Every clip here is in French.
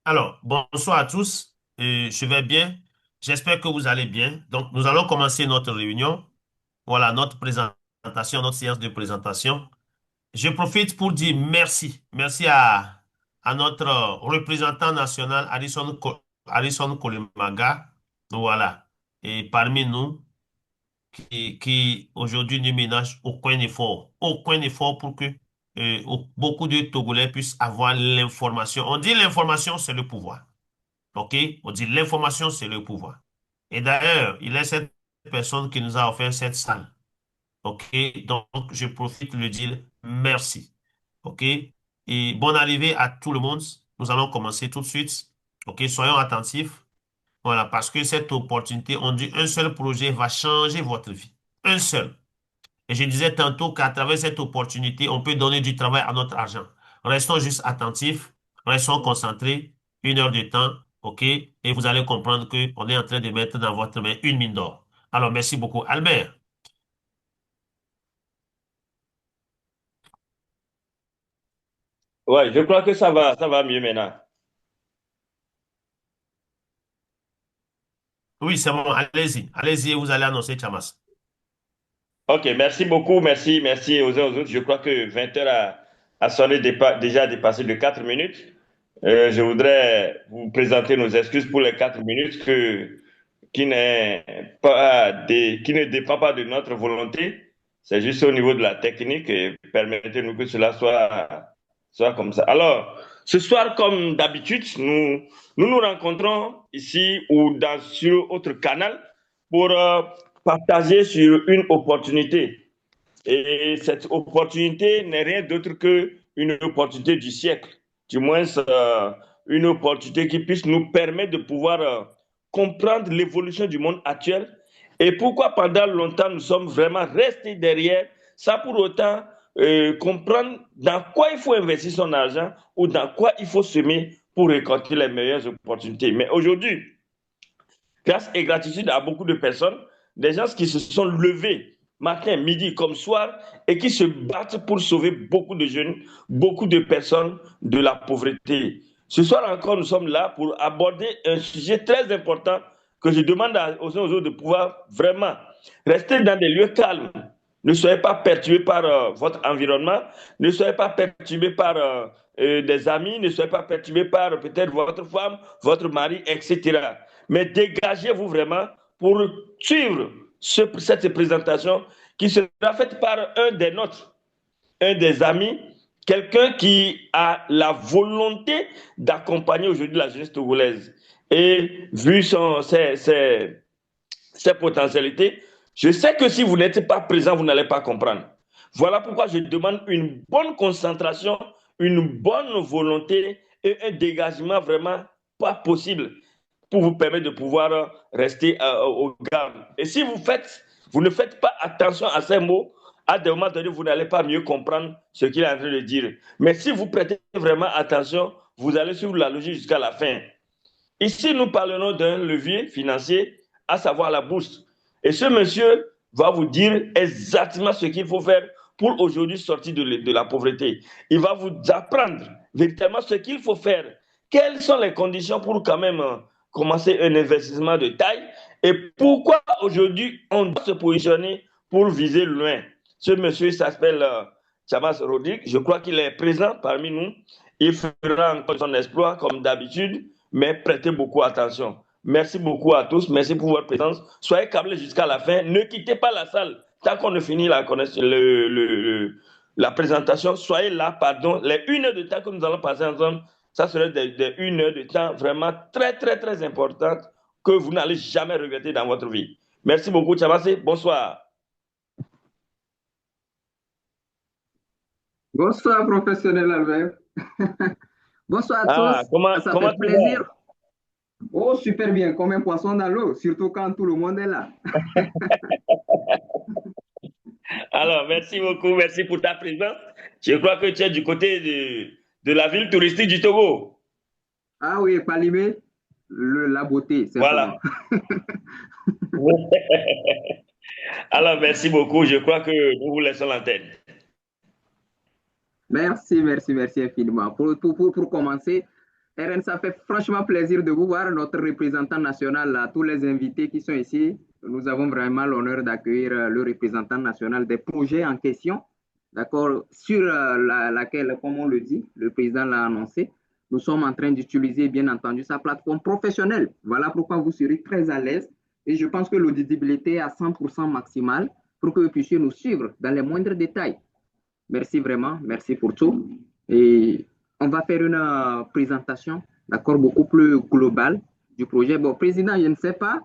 Alors, bonsoir à tous. Je vais bien. J'espère que vous allez bien. Donc, nous allons commencer notre réunion. Voilà, notre présentation, notre séance de présentation. Je profite pour dire merci. Merci à notre représentant national, Harrison Kolemaga. Voilà. Et parmi nous, qui aujourd'hui ne ménage aucun effort pour que beaucoup de Togolais puissent avoir l'information. On dit l'information, c'est le pouvoir. OK? On dit l'information, c'est le pouvoir. Et d'ailleurs, il est cette personne qui nous a offert cette salle. OK? Donc, je profite de le dire merci. OK? Et bonne arrivée à tout le monde. Nous allons commencer tout de suite. OK? Soyons attentifs. Voilà, parce que cette opportunité, on dit un seul projet va changer votre vie. Un seul. Et je disais tantôt qu'à travers cette opportunité, on peut donner du travail à notre argent. Restons juste attentifs, restons concentrés, 1 heure de temps, OK? Et vous allez comprendre qu'on est en train de mettre dans votre main une mine d'or. Alors, merci beaucoup. Albert, Ouais, je crois que ça va mieux maintenant. oui, c'est bon, allez-y. Allez-y et vous allez annoncer Chamas. Ok, merci beaucoup, merci aux uns aux autres. Je crois que 20 heures a sonné déjà dépassé de 4 minutes. Je voudrais vous présenter nos excuses pour les 4 minutes qui n'est qui ne dépend pas de notre volonté. C'est juste au niveau de la technique et permettez-nous que cela soit comme ça. Alors, ce soir, comme d'habitude, nous rencontrons ici ou sur autre canal pour partager sur une opportunité. Et cette opportunité n'est rien d'autre qu'une opportunité du siècle, du moins une opportunité qui puisse nous permettre de pouvoir comprendre l'évolution du monde actuel et pourquoi pendant longtemps nous sommes vraiment restés derrière sans pour autant comprendre dans quoi il faut investir son argent ou dans quoi il faut semer pour récolter les meilleures opportunités. Mais aujourd'hui, grâce et gratitude à beaucoup de personnes, des gens qui se sont levés matin, midi comme soir et qui se battent pour sauver beaucoup de jeunes, beaucoup de personnes de la pauvreté. Ce soir encore, nous sommes là pour aborder un sujet très important que je demande aux uns aux autres de pouvoir vraiment rester dans des lieux calmes. Ne soyez pas perturbés par votre environnement, ne soyez pas perturbés par des amis, ne soyez pas perturbés par peut-être votre femme, votre mari, etc. Mais dégagez-vous vraiment pour suivre cette présentation qui sera faite par un des nôtres, un des amis, quelqu'un qui a la volonté d'accompagner aujourd'hui la jeunesse togolaise. Et vu ses potentialités, je sais que si vous n'êtes pas présent, vous n'allez pas comprendre. Voilà pourquoi je demande une bonne concentration, une bonne volonté et un dégagement vraiment pas possible pour vous permettre de pouvoir rester au gamme. Et si vous ne faites pas attention à ces mots, à des moments donnés, vous n'allez pas mieux comprendre ce qu'il est en train de dire. Mais si vous prêtez vraiment attention, vous allez suivre la logique jusqu'à la fin. Ici, nous parlons d'un levier financier, à savoir la bourse. Et ce monsieur va vous dire exactement ce qu'il faut faire pour aujourd'hui sortir de la pauvreté. Il va vous apprendre véritablement ce qu'il faut faire. Quelles sont les conditions pour quand même commencer un investissement de taille et pourquoi aujourd'hui on doit se positionner pour viser loin. Ce monsieur s'appelle Chamas Rodrigue. Je crois qu'il est présent parmi nous. Il fera encore son exploit comme d'habitude, mais prêtez beaucoup attention. Merci beaucoup à tous. Merci pour votre présence. Soyez câblés jusqu'à la fin. Ne quittez pas la salle tant qu'on ne finit la présentation. Soyez là, pardon. Les 1 heure de temps que nous allons passer ensemble, ça serait des 1 heure de temps vraiment très, très, très importante que vous n'allez jamais regretter dans votre vie. Merci beaucoup, Tchabassi. Bonsoir. Bonsoir, professionnel Albert. Bonsoir à Ah, tous. Ça comment fait tu vas? plaisir. Oh, super bien, comme un poisson dans l'eau, surtout quand tout le monde est là. Alors, merci beaucoup. Merci pour ta présence. Je crois que tu es du côté de la ville touristique du Togo. Ah oui, Palimé, la beauté, simplement. Voilà. Alors, merci beaucoup. Je crois que nous vous laissons l'antenne. Merci infiniment. Pour commencer, RN, ça fait franchement plaisir de vous voir, notre représentant national, là, tous les invités qui sont ici. Nous avons vraiment l'honneur d'accueillir le représentant national des projets en question, d'accord, sur laquelle, comme on le dit, le président l'a annoncé, nous sommes en train d'utiliser, bien entendu, sa plateforme professionnelle. Voilà pourquoi vous serez très à l'aise. Et je pense que l'audibilité est à 100% maximale pour que vous puissiez nous suivre dans les moindres détails. Merci vraiment, merci pour tout. Et on va faire une présentation, d'accord, beaucoup plus globale du projet. Bon, président, je ne sais pas,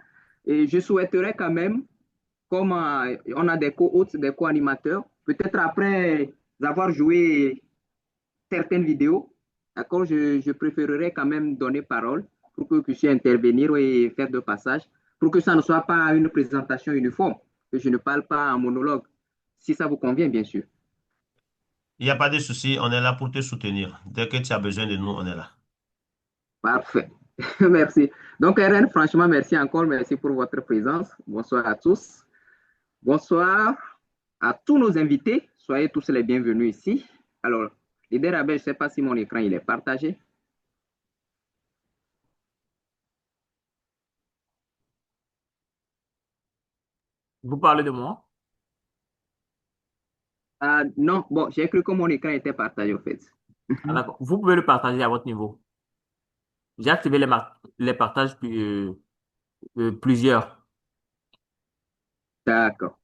et je souhaiterais quand même, comme on a des co-hôtes, des co-animateurs, peut-être après avoir joué certaines vidéos, d'accord, je préférerais quand même donner parole pour que vous puissiez intervenir et faire de passage, pour que ça ne soit pas une présentation uniforme, que je ne parle pas en monologue, si ça vous convient, bien sûr. Il n'y a pas de souci, on est là pour te soutenir. Dès que tu as besoin de nous, on est là. Parfait. Merci. Donc, RN, franchement, merci encore. Merci pour votre présence. Bonsoir à tous. Bonsoir à tous nos invités. Soyez tous les bienvenus ici. Alors, leader Abel, je ne sais pas si mon écran il est partagé. Vous parlez de moi? Non, bon, j'ai cru que mon écran était partagé, au fait. Ah, d'accord. Vous pouvez le partager à votre niveau. J'ai activé les partages plusieurs. D'accord,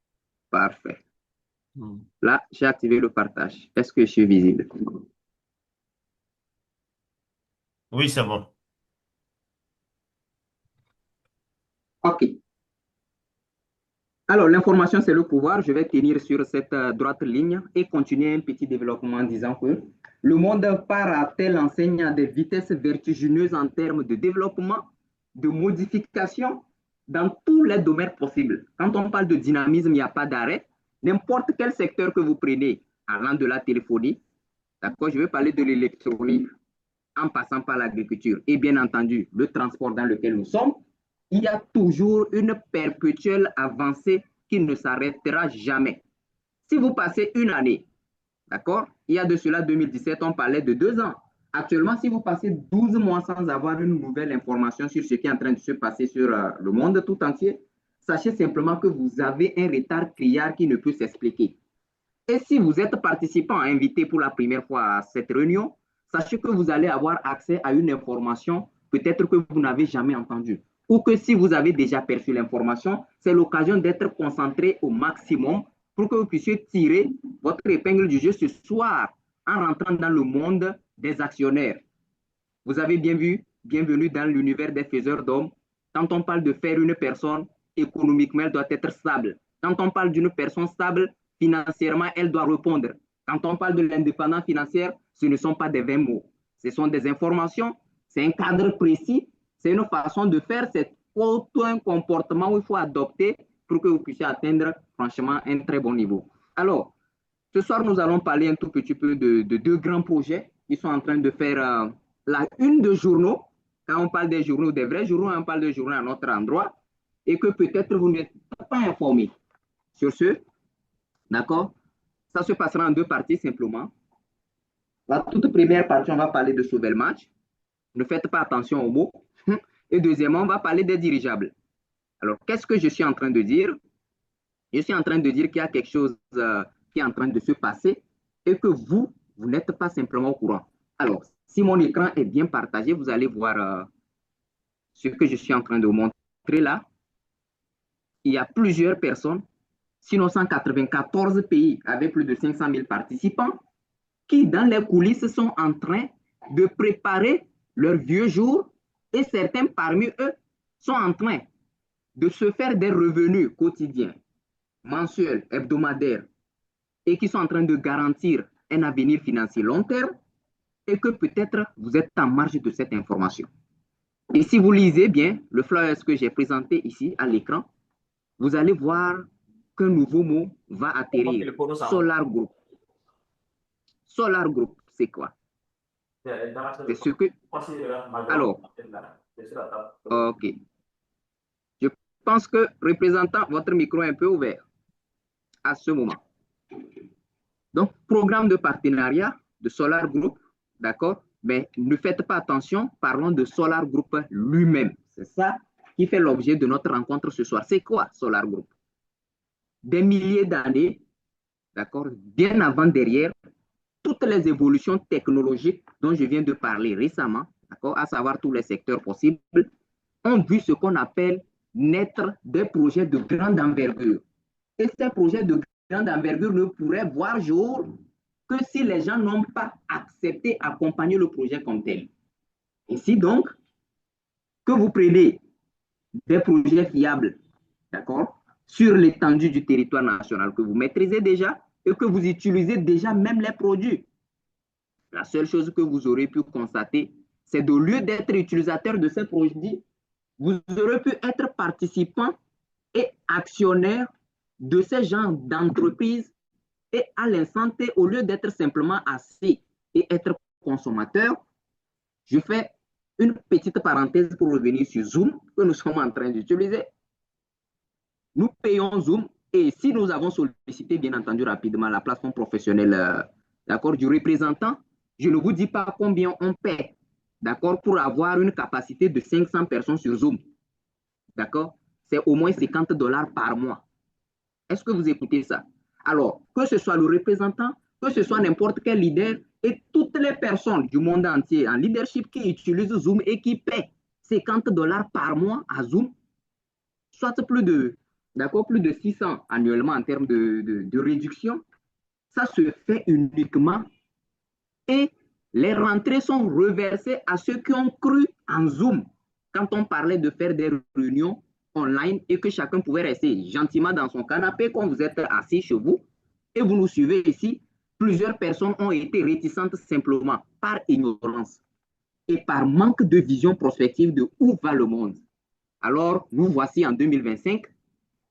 parfait. Hmm. Là, j'ai activé le partage. Est-ce que je suis visible? Oui, c'est bon. OK. Alors, l'information, c'est le pouvoir. Je vais tenir sur cette droite ligne et continuer un petit développement en disant que le monde part à telle enseigne à des vitesses vertigineuses en termes de développement, de modification dans tous les domaines possibles. Quand on parle de dynamisme, il n'y a pas d'arrêt. N'importe quel secteur que vous prenez, allant de la téléphonie, d'accord, je vais parler de l'électronique, en passant par l'agriculture et bien entendu le transport dans lequel nous sommes, il y a toujours une perpétuelle avancée qui ne s'arrêtera jamais. Si vous passez une année, d'accord, il y a de cela 2017, on parlait de 2 ans. Actuellement, si vous passez 12 mois sans avoir une nouvelle information sur ce qui est en train de se passer sur le monde tout entier, sachez simplement que vous avez un retard criard qui ne peut s'expliquer. Et si vous êtes participant invité pour la première fois à cette réunion, sachez que vous allez avoir accès à une information peut-être que vous n'avez jamais entendue. Ou que si vous avez déjà perçu l'information, c'est l'occasion d'être concentré au maximum pour que vous puissiez tirer votre épingle du jeu ce soir en rentrant dans le monde des actionnaires. Vous avez bien vu, bienvenue dans l'univers des faiseurs d'hommes. Quand on parle de faire une personne, économiquement, elle doit être stable. Quand on parle d'une personne stable, financièrement, elle doit répondre. Quand on parle de l'indépendance financière, ce ne sont pas des vains mots. Ce sont des informations, c'est un cadre précis, c'est une façon de faire, c'est un comportement où il faut adopter pour que vous puissiez atteindre, franchement, un très bon niveau. Alors, ce soir, nous allons parler un tout petit peu de deux grands projets qui sont en train de faire la une de journaux. Quand on parle des journaux, des vrais journaux, on parle de journaux à notre endroit et que peut-être vous n'êtes pas informés sur ce. D'accord? Ça se passera en deux parties simplement. La toute première partie, on va parler de sauver le match. Ne faites pas attention aux mots. Et deuxièmement, on va parler des dirigeables. Alors, qu'est-ce que je suis en train de dire? Je suis en train de dire qu'il y a quelque chose qui est en train de se passer et que vous n'êtes pas simplement au courant. Alors, si mon écran est bien partagé, vous allez voir ce que je suis en train de vous montrer là. Il y a plusieurs personnes, sinon 194 pays avec plus de 500 000 participants, qui dans les coulisses sont en train de préparer leur vieux jour et certains parmi eux sont en train de se faire des revenus quotidiens, mensuels, hebdomadaires, et qui sont en train de garantir un avenir financier long terme et que peut-être vous êtes en marge de cette information. Et si vous lisez bien le flyer que j'ai présenté ici à l'écran, vous allez voir qu'un nouveau mot va atterrir. Solar Group. Solar Group, c'est quoi? C'est ce que... Alors, ok. Je pense que, représentant, votre micro est un peu ouvert à ce moment. Donc, programme de partenariat de Solar Group, d'accord, Mais ne faites pas attention, parlons de Solar Group lui-même. C'est ça qui fait l'objet de notre rencontre ce soir. C'est quoi Solar Group? Des milliers d'années, d'accord, bien avant, derrière, toutes les évolutions technologiques dont je viens de parler récemment, d'accord, à savoir tous les secteurs possibles, ont vu ce qu'on appelle naître des projets de grande envergure. Et ces projets de grande envergure ne pourraient voir jour que si les gens n'ont pas accepté d'accompagner le projet comme tel. Ici donc, que vous preniez des projets fiables, d'accord, sur l'étendue du territoire national que vous maîtrisez déjà et que vous utilisez déjà même les produits. La seule chose que vous aurez pu constater, c'est qu'au lieu d'être utilisateur de ces produits, vous aurez pu être participant et actionnaire de ces genres d'entreprises et à l'instant T, au lieu d'être simplement assis et être consommateur, je fais une petite parenthèse pour revenir sur Zoom que nous sommes en train d'utiliser. Nous payons Zoom et si nous avons sollicité, bien entendu, rapidement la plateforme professionnelle d'accord, du représentant, je ne vous dis pas combien on paie, d'accord, pour avoir une capacité de 500 personnes sur Zoom. D'accord? C'est au moins 50 $ par mois. Est-ce que vous écoutez ça? Alors, que ce soit le représentant, que ce soit n'importe quel leader et toutes les personnes du monde entier en leadership qui utilisent Zoom et qui paient 50 $ par mois à Zoom, soit plus de 600 annuellement en termes de réduction, ça se fait uniquement et les rentrées sont reversées à ceux qui ont cru en Zoom quand on parlait de faire des réunions online et que chacun pouvait rester gentiment dans son canapé quand vous êtes assis chez vous et vous nous suivez ici. Plusieurs personnes ont été réticentes simplement par ignorance et par manque de vision prospective de où va le monde. Alors, nous voici en 2025.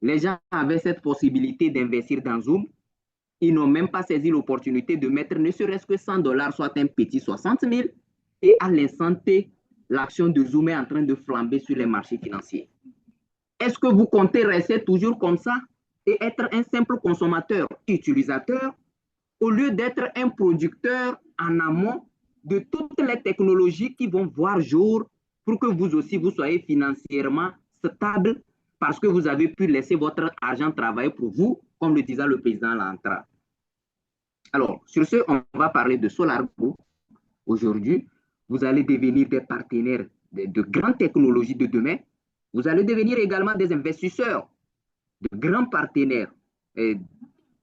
Les gens avaient cette possibilité d'investir dans Zoom. Ils n'ont même pas saisi l'opportunité de mettre ne serait-ce que 100 $, soit un petit 60 000. Et à l'instant T, l'action de Zoom est en train de flamber sur les marchés financiers. Est-ce que vous comptez rester toujours comme ça et être un simple consommateur, utilisateur, au lieu d'être un producteur en amont de toutes les technologies qui vont voir jour pour que vous aussi, vous soyez financièrement stable parce que vous avez pu laisser votre argent travailler pour vous, comme le disait le président Lantra. Alors, sur ce, on va parler de SolarGo. Aujourd'hui, vous allez devenir des partenaires de grandes technologies de demain. Vous allez devenir également des investisseurs, de grands partenaires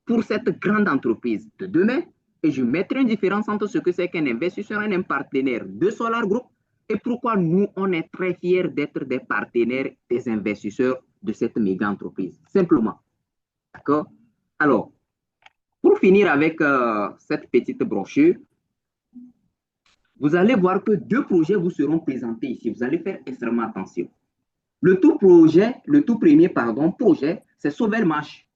pour cette grande entreprise de demain. Et je mettrai une différence entre ce que c'est qu'un investisseur et un partenaire de Solar Group et pourquoi nous, on est très fiers d'être des partenaires, des investisseurs de cette méga entreprise. Simplement. D'accord? Alors, pour finir avec cette petite brochure, vous allez voir que deux projets vous seront présentés ici. Vous allez faire extrêmement attention. Le tout premier projet, c'est Sauvelmash.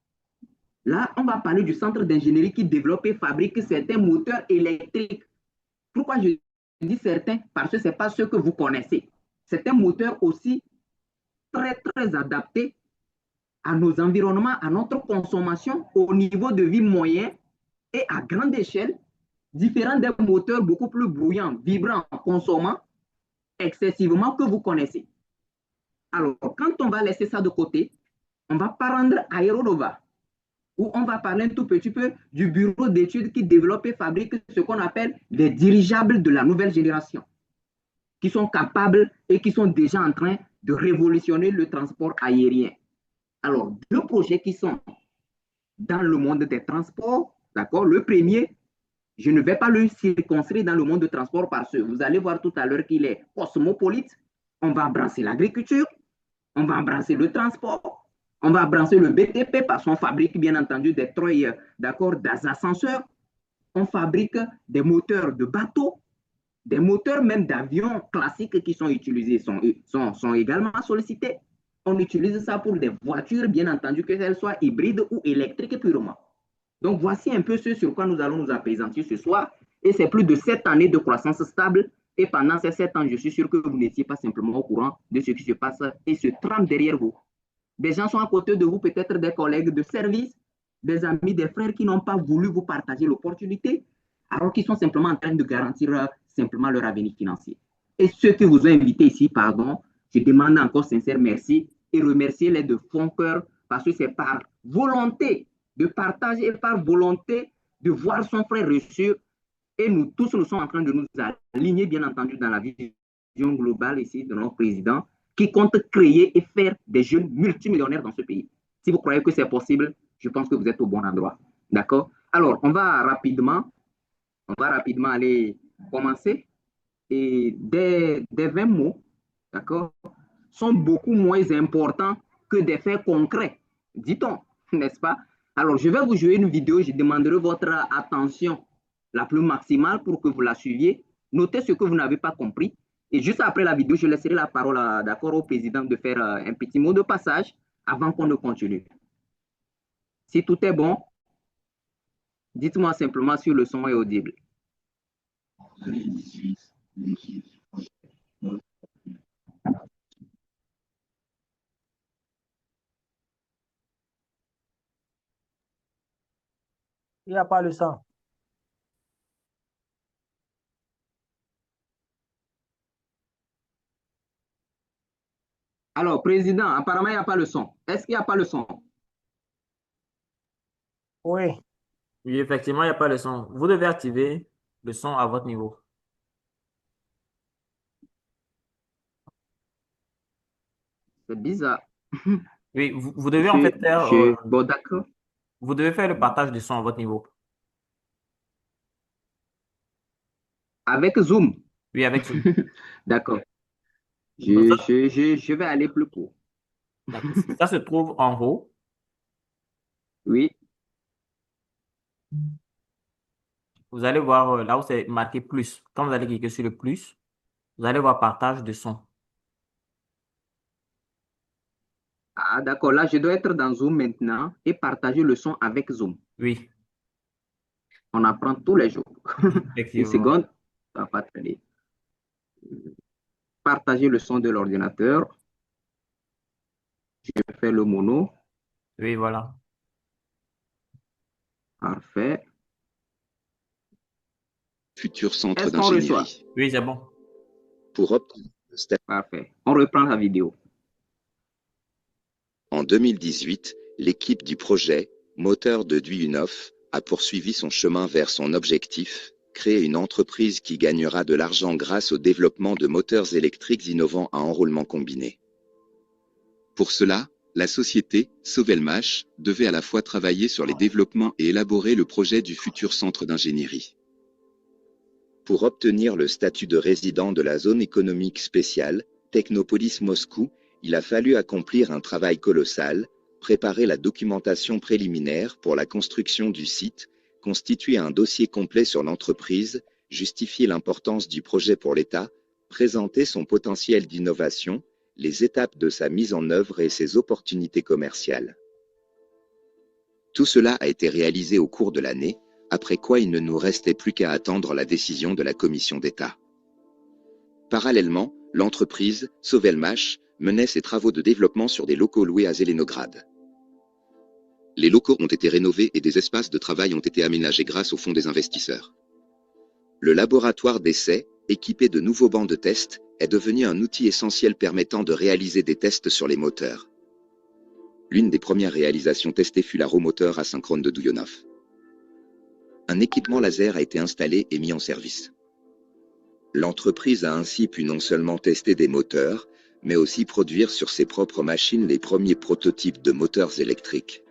Là, on va parler du centre d'ingénierie qui développe et fabrique certains moteurs électriques. Pourquoi je dis certains? Parce que ce n'est pas ceux que vous connaissez. C'est un moteur aussi très, très adapté à nos environnements, à notre consommation au niveau de vie moyen et à grande échelle, différent des moteurs beaucoup plus bruyants, vibrants, consommants excessivement que vous connaissez. Alors, quand on va laisser ça de côté, on va prendre Aeronova, où on va parler un tout petit peu du bureau d'études qui développe et fabrique ce qu'on appelle les dirigeables de la nouvelle génération, qui sont capables et qui sont déjà en train de révolutionner le transport aérien. Alors, deux projets qui sont dans le monde des transports, d'accord? Le premier, je ne vais pas le circonscrire dans le monde du transport parce que vous allez voir tout à l'heure qu'il est cosmopolite. On va embrasser l'agriculture, on va embrasser le transport, on va embrasser le BTP parce qu'on fabrique bien entendu des treuils, d'accord, des ascenseurs, on fabrique des moteurs de bateaux, des moteurs même d'avions classiques qui sont utilisés, sont également sollicités. On utilise ça pour des voitures, bien entendu, que elles soient hybrides ou électriques purement. Donc, voici un peu ce sur quoi nous allons nous apaisantir ce soir. Et c'est plus de 7 années de croissance stable. Et pendant ces 7 ans, je suis sûr que vous n'étiez pas simplement au courant de ce qui se passe et se trame derrière vous. Des gens sont à côté de vous, peut-être des collègues de service, des amis, des frères qui n'ont pas voulu vous partager l'opportunité, alors qu'ils sont simplement en train de garantir simplement leur avenir financier. Et ceux qui vous ont invité ici, pardon, je demande encore sincère merci et remerciez-les de fond cœur parce que c'est par volonté de partager et par volonté de voir son frère réussir. Et nous tous, nous sommes en train de nous aligner, bien entendu, dans la vision globale ici de notre président qui compte créer et faire des jeunes multimillionnaires dans ce pays. Si vous croyez que c'est possible, je pense que vous êtes au bon endroit. D'accord? Alors, on va rapidement aller commencer. Et des 20 mots, d'accord, sont beaucoup moins importants que des faits concrets, dit-on, n'est-ce pas? Alors, je vais vous jouer une vidéo, je demanderai votre attention la plus maximale pour que vous la suiviez. Notez ce que vous n'avez pas compris. Et juste après la vidéo, je laisserai la parole, d'accord, au président de faire un petit mot de passage avant qu'on ne continue. Si tout est bon, dites-moi simplement si le son est audible. Il n'y a pas le son. Alors, président, apparemment, il n'y a pas le son. Est-ce qu'il n'y a pas le son? Oui. Oui, effectivement, il n'y a pas le son. Vous devez activer le son à votre niveau. C'est bizarre. Oui, vous devez en fait faire, bon, d'accord. vous devez faire le partage du son à votre niveau. Avec Zoom? Oui, avec Zoom. D'accord. Donc, Je vais aller plus court. ça se trouve en haut. Oui. Vous allez voir là où c'est marqué plus. Quand vous allez cliquer sur le plus, vous allez voir partage de son. Ah, d'accord. Là, je dois être dans Zoom maintenant et partager le son avec Zoom. Oui, On apprend tous les jours. Une effectivement. seconde. Ça va pas traîner. Partager le son de l'ordinateur. Je fais le mono. Oui, voilà. Parfait. Futur centre Est-ce qu'on reçoit? d'ingénierie. Oui, c'est bon. Pour obtenir le statut Parfait. On reprend la vidéo. en 2018, l'équipe du projet Moteur de Duyunov a poursuivi son chemin vers son objectif, créer une entreprise qui gagnera de l'argent grâce au développement de moteurs électriques innovants à enroulement combiné. Pour cela, la société, Sovelmash, devait à la fois travailler sur les développements et élaborer le projet du futur centre d'ingénierie. Pour obtenir le statut de résident de la zone économique spéciale, Technopolis Moscou, il a fallu accomplir un travail colossal, préparer la documentation préliminaire pour la construction du site, constituer un dossier complet sur l'entreprise, justifier l'importance du projet pour l'État, présenter son potentiel d'innovation, les étapes de sa mise en œuvre et ses opportunités commerciales. Tout cela a été réalisé au cours de l'année, après quoi il ne nous restait plus qu'à attendre la décision de la Commission d'État. Parallèlement, l'entreprise, Sovelmash, menait ses travaux de développement sur des locaux loués à Zelenograd. Les locaux ont été rénovés et des espaces de travail ont été aménagés grâce au fonds des investisseurs. Le laboratoire d'essai, équipé de nouveaux bancs de test, est devenu un outil essentiel permettant de réaliser des tests sur les moteurs. L'une des premières réalisations testées fut l'aéromoteur asynchrone de Duyunov. Un équipement laser a été installé et mis en service. L'entreprise a ainsi pu non seulement tester des moteurs, mais aussi produire sur ses propres machines les premiers prototypes de moteurs électriques.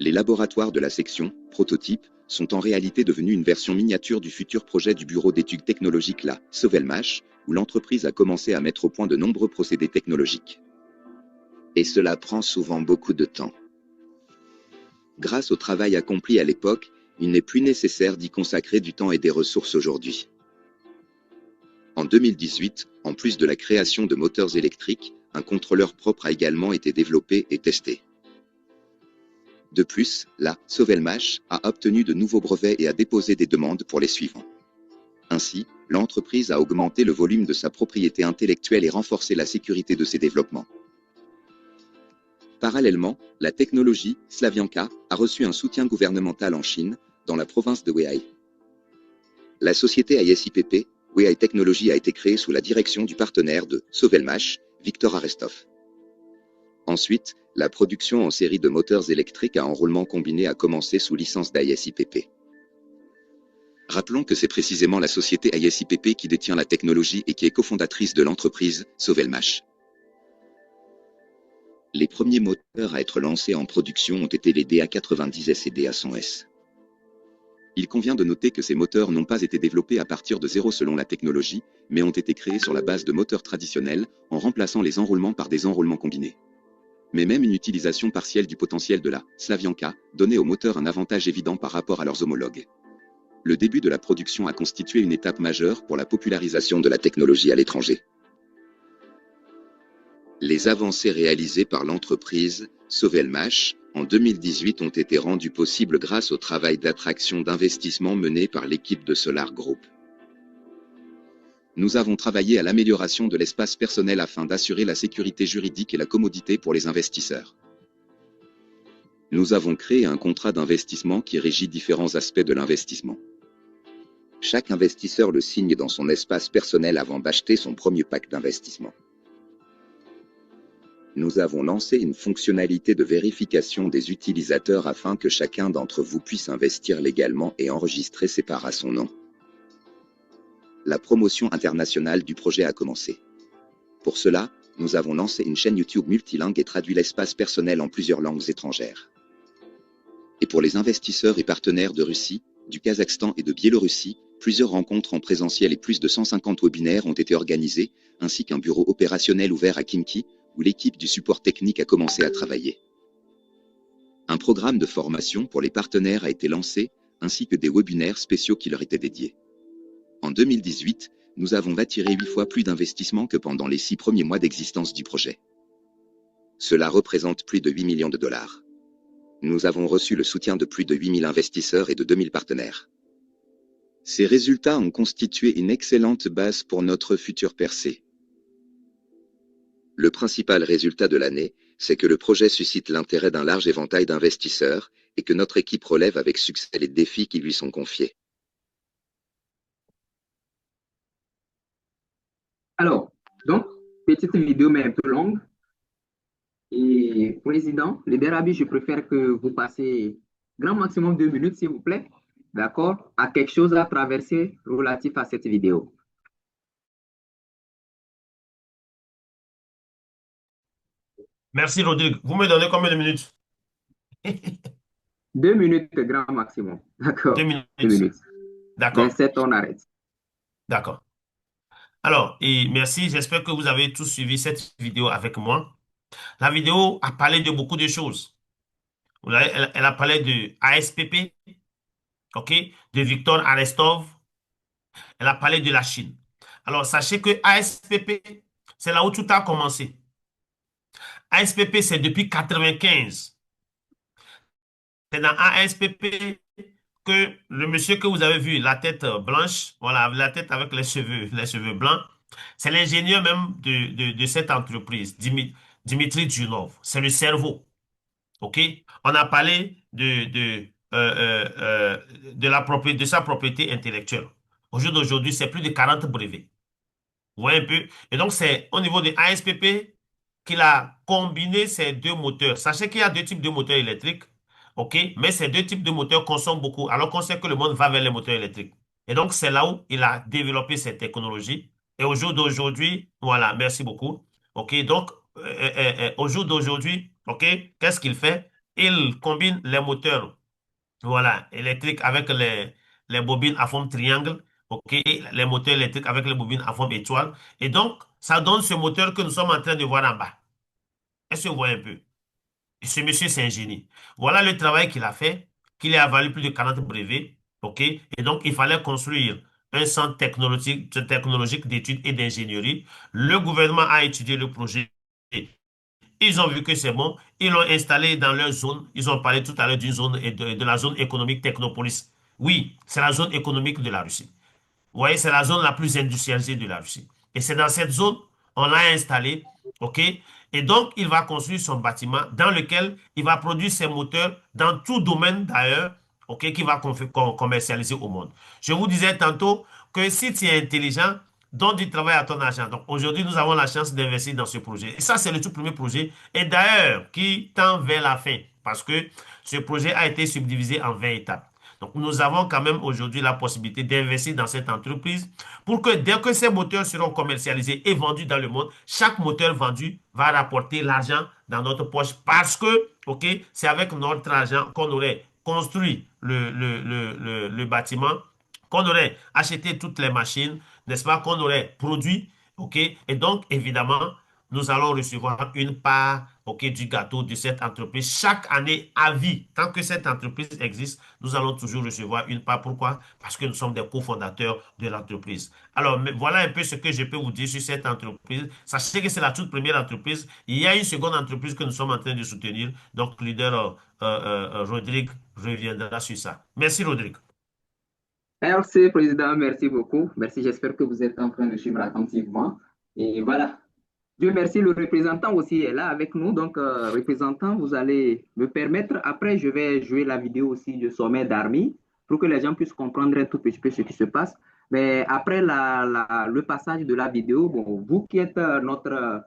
Les laboratoires de la section prototypes sont en réalité devenus une version miniature du futur projet du bureau d'études technologiques la Sovelmash, où l'entreprise a commencé à mettre au point de nombreux procédés technologiques. Et cela prend souvent beaucoup de temps. Grâce au travail accompli à l'époque, il n'est plus nécessaire d'y consacrer du temps et des ressources aujourd'hui. En 2018, en plus de la création de moteurs électriques, un contrôleur propre a également été développé et testé. De plus, la Sovelmash a obtenu de nouveaux brevets et a déposé des demandes pour les suivants. Ainsi, l'entreprise a augmenté le volume de sa propriété intellectuelle et renforcé la sécurité de ses développements. Parallèlement, la technologie Slavyanka a reçu un soutien gouvernemental en Chine, dans la province de Weihai. La société ISIPP, WEI Technologies, a été créée sous la direction du partenaire de Sovelmash, Victor Arestov. Ensuite, la production en série de moteurs électriques à enroulement combiné a commencé sous licence d'ISIPP. Rappelons que c'est précisément la société ISIPP qui détient la technologie et qui est cofondatrice de l'entreprise Sovelmash. Les premiers moteurs à être lancés en production ont été les DA90S et DA100S. Il convient de noter que ces moteurs n'ont pas été développés à partir de zéro selon la technologie, mais ont été créés sur la base de moteurs traditionnels, en remplaçant les enroulements par des enroulements combinés. Mais même une utilisation partielle du potentiel de la Slavianka donnait aux moteurs un avantage évident par rapport à leurs homologues. Le début de la production a constitué une étape majeure pour la popularisation de la technologie à l'étranger. Les avancées réalisées par l'entreprise Sovelmash en 2018 ont été rendues possibles grâce au travail d'attraction d'investissement mené par l'équipe de Solar Group. Nous avons travaillé à l'amélioration de l'espace personnel afin d'assurer la sécurité juridique et la commodité pour les investisseurs. Nous avons créé un contrat d'investissement qui régit différents aspects de l'investissement. Chaque investisseur le signe dans son espace personnel avant d'acheter son premier pack d'investissement. Nous avons lancé une fonctionnalité de vérification des utilisateurs afin que chacun d'entre vous puisse investir légalement et enregistrer ses parts à son nom. La promotion internationale du projet a commencé. Pour cela, nous avons lancé une chaîne YouTube multilingue et traduit l'espace personnel en plusieurs langues étrangères. Et pour les investisseurs et partenaires de Russie, du Kazakhstan et de Biélorussie, plusieurs rencontres en présentiel et plus de 150 webinaires ont été organisés, ainsi qu'un bureau opérationnel ouvert à Khimki, où l'équipe du support technique a commencé à travailler. Un programme de formation pour les partenaires a été lancé, ainsi que des webinaires spéciaux qui leur étaient dédiés. En 2018, nous avons attiré 8 fois plus d'investissements que pendant les 6 premiers mois d'existence du projet. Cela représente plus de 8 millions de dollars. Nous avons reçu le soutien de plus de 8000 investisseurs et de 2000 partenaires. Ces résultats ont constitué une excellente base pour notre future percée. Le principal résultat de l'année, c'est que le projet suscite l'intérêt d'un large éventail d'investisseurs et que notre équipe relève avec succès les défis qui lui sont confiés. Alors, donc, petite vidéo mais un peu longue. Et président, le Derabi, je préfère que vous passez grand maximum 2 minutes, s'il vous plaît, d'accord, à quelque chose à traverser relatif à cette vidéo. Merci, Rodrigue. Vous me donnez combien de minutes? 2 minutes, grand maximum, d'accord, 2 2 minutes. minutes. D'accord. 27, on arrête. D'accord. Alors, et merci. J'espère que vous avez tous suivi cette vidéo avec moi. La vidéo a parlé de beaucoup de choses. Elle a parlé de ASPP, ok, de Victor Arestov. Elle a parlé de la Chine. Alors, sachez que ASPP, c'est là où tout a commencé. ASPP, c'est depuis 1995. C'est dans ASPP que le monsieur que vous avez vu, la tête blanche, voilà, la tête avec les cheveux blancs, c'est l'ingénieur même de cette entreprise, Dimitri Djunov. C'est le cerveau. OK? On a parlé de sa propriété intellectuelle. Au jour d'aujourd'hui, c'est plus de 40 brevets. Vous voyez un peu? Et donc, c'est au niveau de ASPP qu'il a combiné ces deux moteurs. Sachez qu'il y a deux types de moteurs électriques, OK? Mais ces deux types de moteurs consomment beaucoup, alors qu'on sait que le monde va vers les moteurs électriques. Et donc, c'est là où il a développé cette technologie. Et au jour d'aujourd'hui, voilà, merci beaucoup. OK? Donc, au jour d'aujourd'hui, OK, qu'est-ce qu'il fait? Il combine les moteurs, voilà, électriques avec les bobines à forme triangle, OK, et les moteurs électriques avec les bobines à forme étoile. Et donc, ça donne ce moteur que nous sommes en train de voir en bas. Est-ce que vous voyez un peu? Et ce monsieur, c'est un génie. Voilà le travail qu'il a fait, qu'il a valu plus de 40 brevets, OK? Et donc, il fallait construire un centre technologique d'études et d'ingénierie. Le gouvernement a étudié le projet. Ils ont vu que c'est bon. Ils l'ont installé dans leur zone. Ils ont parlé tout à l'heure d'une zone et de la zone économique Technopolis. Oui, c'est la zone économique de la Russie. Vous voyez, c'est la zone la plus industrialisée de la Russie. Et c'est dans cette zone, on l'a installé, OK? Et donc, il va construire son bâtiment dans lequel il va produire ses moteurs dans tout domaine d'ailleurs, OK, qui va commercialiser au monde. Je vous disais tantôt que si tu es intelligent, donne du travail à ton argent. Donc aujourd'hui, nous avons la chance d'investir dans ce projet. Et ça, c'est le tout premier projet. Et d'ailleurs, qui tend vers la fin, parce que ce projet a été subdivisé en 20 étapes. Donc nous avons quand même aujourd'hui la possibilité d'investir dans cette entreprise pour que dès que ces moteurs seront commercialisés et vendus dans le monde, chaque moteur vendu va rapporter l'argent dans notre poche parce que, OK, c'est avec notre argent qu'on aurait construit le bâtiment, qu'on aurait acheté toutes les machines, n'est-ce pas, qu'on aurait produit, OK, et donc, évidemment, nous allons recevoir une part, OK, du gâteau de cette entreprise chaque année à vie. Tant que cette entreprise existe, nous allons toujours recevoir une part. Pourquoi? Parce que nous sommes des cofondateurs de l'entreprise. Alors, voilà un peu ce que je peux vous dire sur cette entreprise. Sachez que c'est la toute première entreprise. Il y a une seconde entreprise que nous sommes en train de soutenir. Donc, leader Rodrigue reviendra sur ça. Merci, Rodrigue. Merci, Président. Merci beaucoup. Merci. J'espère que vous êtes en train de suivre attentivement. Et voilà. Dieu merci, le représentant aussi est là avec nous. Donc, représentant, vous allez me permettre. Après, je vais jouer la vidéo aussi du sommet d'Army pour que les gens puissent comprendre un tout petit peu ce qui se passe. Mais après le passage de la vidéo, bon, vous qui êtes notre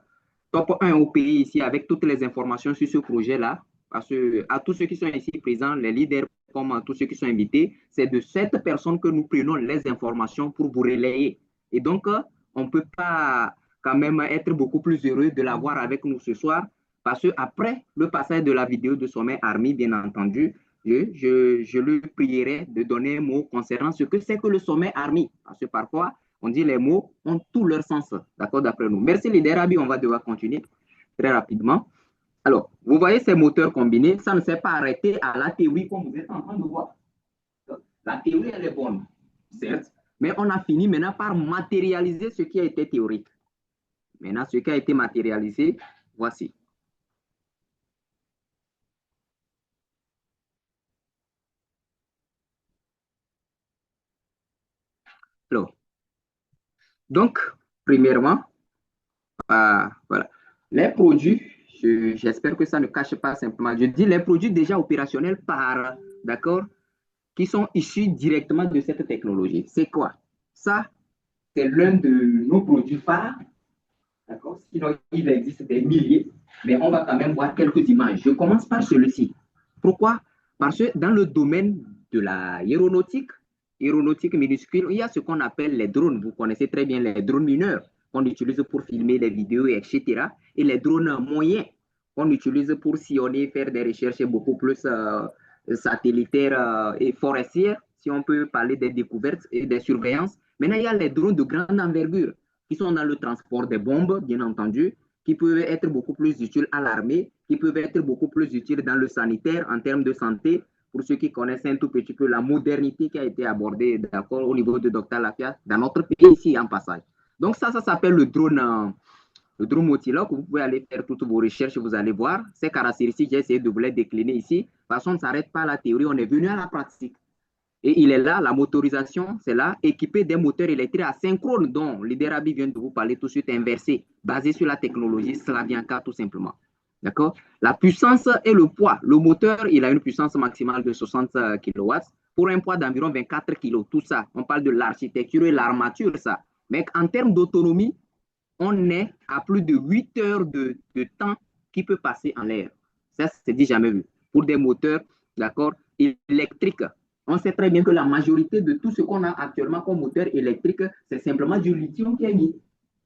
top 1 au pays ici avec toutes les informations sur ce projet-là, parce que à tous ceux qui sont ici présents, les leaders comme à tous ceux qui sont invités, c'est de cette personne que nous prenons les informations pour vous relayer. Et donc, on ne peut pas quand même être beaucoup plus heureux de l'avoir avec nous ce soir, parce qu'après le passage de la vidéo de sommet Army, bien entendu, je lui prierai de donner un mot concernant ce que c'est que le sommet Army, parce que parfois, on dit les mots ont tout leur sens, d'accord, d'après nous. Merci, leader Abi, on va devoir continuer très rapidement. Alors, vous voyez ces moteurs combinés, ça ne s'est pas arrêté à la théorie comme vous êtes en train de voir. La théorie, elle est bonne, certes, mais on a fini maintenant par matérialiser ce qui a été théorique. Maintenant, ce qui a été matérialisé, voici. Alors, donc, premièrement, voilà, les produits, j'espère que ça ne cache pas simplement, je dis les produits déjà opérationnels par, d'accord, qui sont issus directement de cette technologie. C'est quoi? Ça, c'est l'un de nos produits phares, d'accord? Sinon, il existe des milliers, mais on va quand même voir quelques images. Je commence par celui-ci. Pourquoi? Parce que dans le domaine de l'aéronautique, aéronautique minuscule, il y a ce qu'on appelle les drones. Vous connaissez très bien les drones mineurs qu'on utilise pour filmer des vidéos, etc. Et les drones moyens qu'on utilise pour sillonner, faire des recherches beaucoup plus satellitaires et forestières, si on peut parler des découvertes et des surveillances. Maintenant, il y a les drones de grande envergure qui sont dans le transport des bombes, bien entendu, qui peuvent être beaucoup plus utiles à l'armée, qui peuvent être beaucoup plus utiles dans le sanitaire en termes de santé, pour ceux qui connaissent un tout petit peu la modernité qui a été abordée d'accord, au niveau de Dr Lafia dans notre pays ici en passage. Donc ça s'appelle le drone Motiloc. Vous pouvez aller faire toutes vos recherches, vous allez voir. Ces caractéristiques, j'ai essayé de vous les décliner ici. De toute façon, on ne s'arrête pas à la théorie, on est venu à la pratique. Et il est là, la motorisation, c'est là, équipé des moteurs électriques asynchrones dont l'Iderabi vient de vous parler tout de suite, inversé, basé sur la technologie Slavianka tout simplement. D'accord? La puissance et le poids. Le moteur, il a une puissance maximale de 60 kW pour un poids d'environ 24 kg. Tout ça, on parle de l'architecture et l'armature, ça. Mais en termes d'autonomie, on est à plus de 8 heures de temps qui peut passer en l'air. Ça, c'est dit jamais vu. Pour des moteurs, d'accord, électriques. On sait très bien que la majorité de tout ce qu'on a actuellement comme moteur électrique, c'est simplement du lithium qui est mis.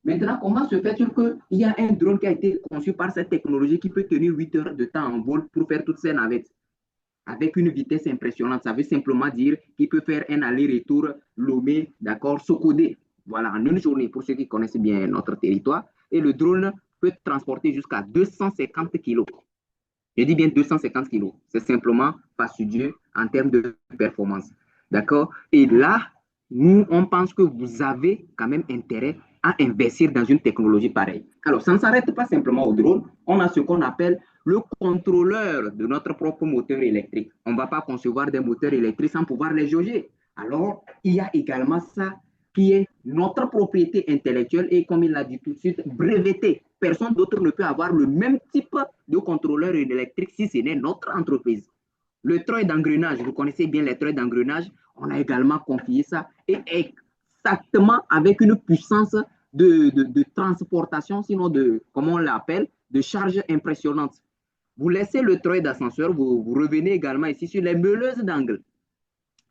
Maintenant, comment se fait-il qu'il y a un drone qui a été conçu par cette technologie qui peut tenir 8 heures de temps en vol pour faire toutes ces navettes avec une vitesse impressionnante? Ça veut simplement dire qu'il peut faire un aller-retour Lomé, d'accord, Sokodé. Voilà, en une journée, pour ceux qui connaissent bien notre territoire. Et le drone peut transporter jusqu'à 250 kg. Je dis bien 250 kg. C'est simplement fastidieux en termes de performance. D'accord? Et là, nous, on pense que vous avez quand même intérêt à investir dans une technologie pareille. Alors, ça ne s'arrête pas simplement au drone. On a ce qu'on appelle le contrôleur de notre propre moteur électrique. On ne va pas concevoir des moteurs électriques sans pouvoir les jauger. Alors, il y a également ça qui est notre propriété intellectuelle et, comme il l'a dit tout de suite, breveté. Personne d'autre ne peut avoir le même type de contrôleur électrique si ce n'est notre entreprise. Le treuil d'engrenage, vous connaissez bien les treuils d'engrenage, on a également confié ça et exactement avec une puissance de transportation, sinon de, comment on l'appelle, de charge impressionnante. Vous laissez le treuil d'ascenseur, vous revenez également ici sur les meuleuses d'angle.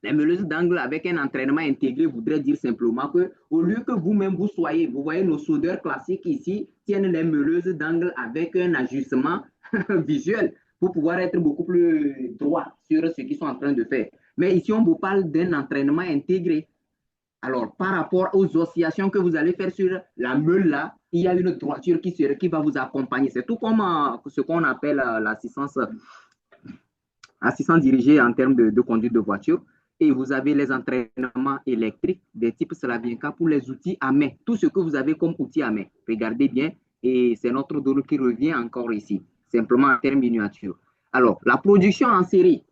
Les meuleuses d'angle avec un entraînement intégré voudrait dire simplement que au lieu que vous-même vous soyez, vous voyez nos soudeurs classiques ici tiennent les meuleuses d'angle avec un ajustement visuel pour pouvoir être beaucoup plus droit sur ce qu'ils sont en train de faire. Mais ici, on vous parle d'un entraînement intégré. Alors, par rapport aux oscillations que vous allez faire sur la meule là, il y a une droiture qui va vous accompagner. C'est tout comme ce qu'on appelle l'assistance dirigée en termes de conduite de voiture. Et vous avez les entraînements électriques des types Slavienka pour les outils à main. Tout ce que vous avez comme outils à main. Regardez bien. Et c'est notre donne qui revient encore ici. Simplement en termes miniatures. Alors, la production en série.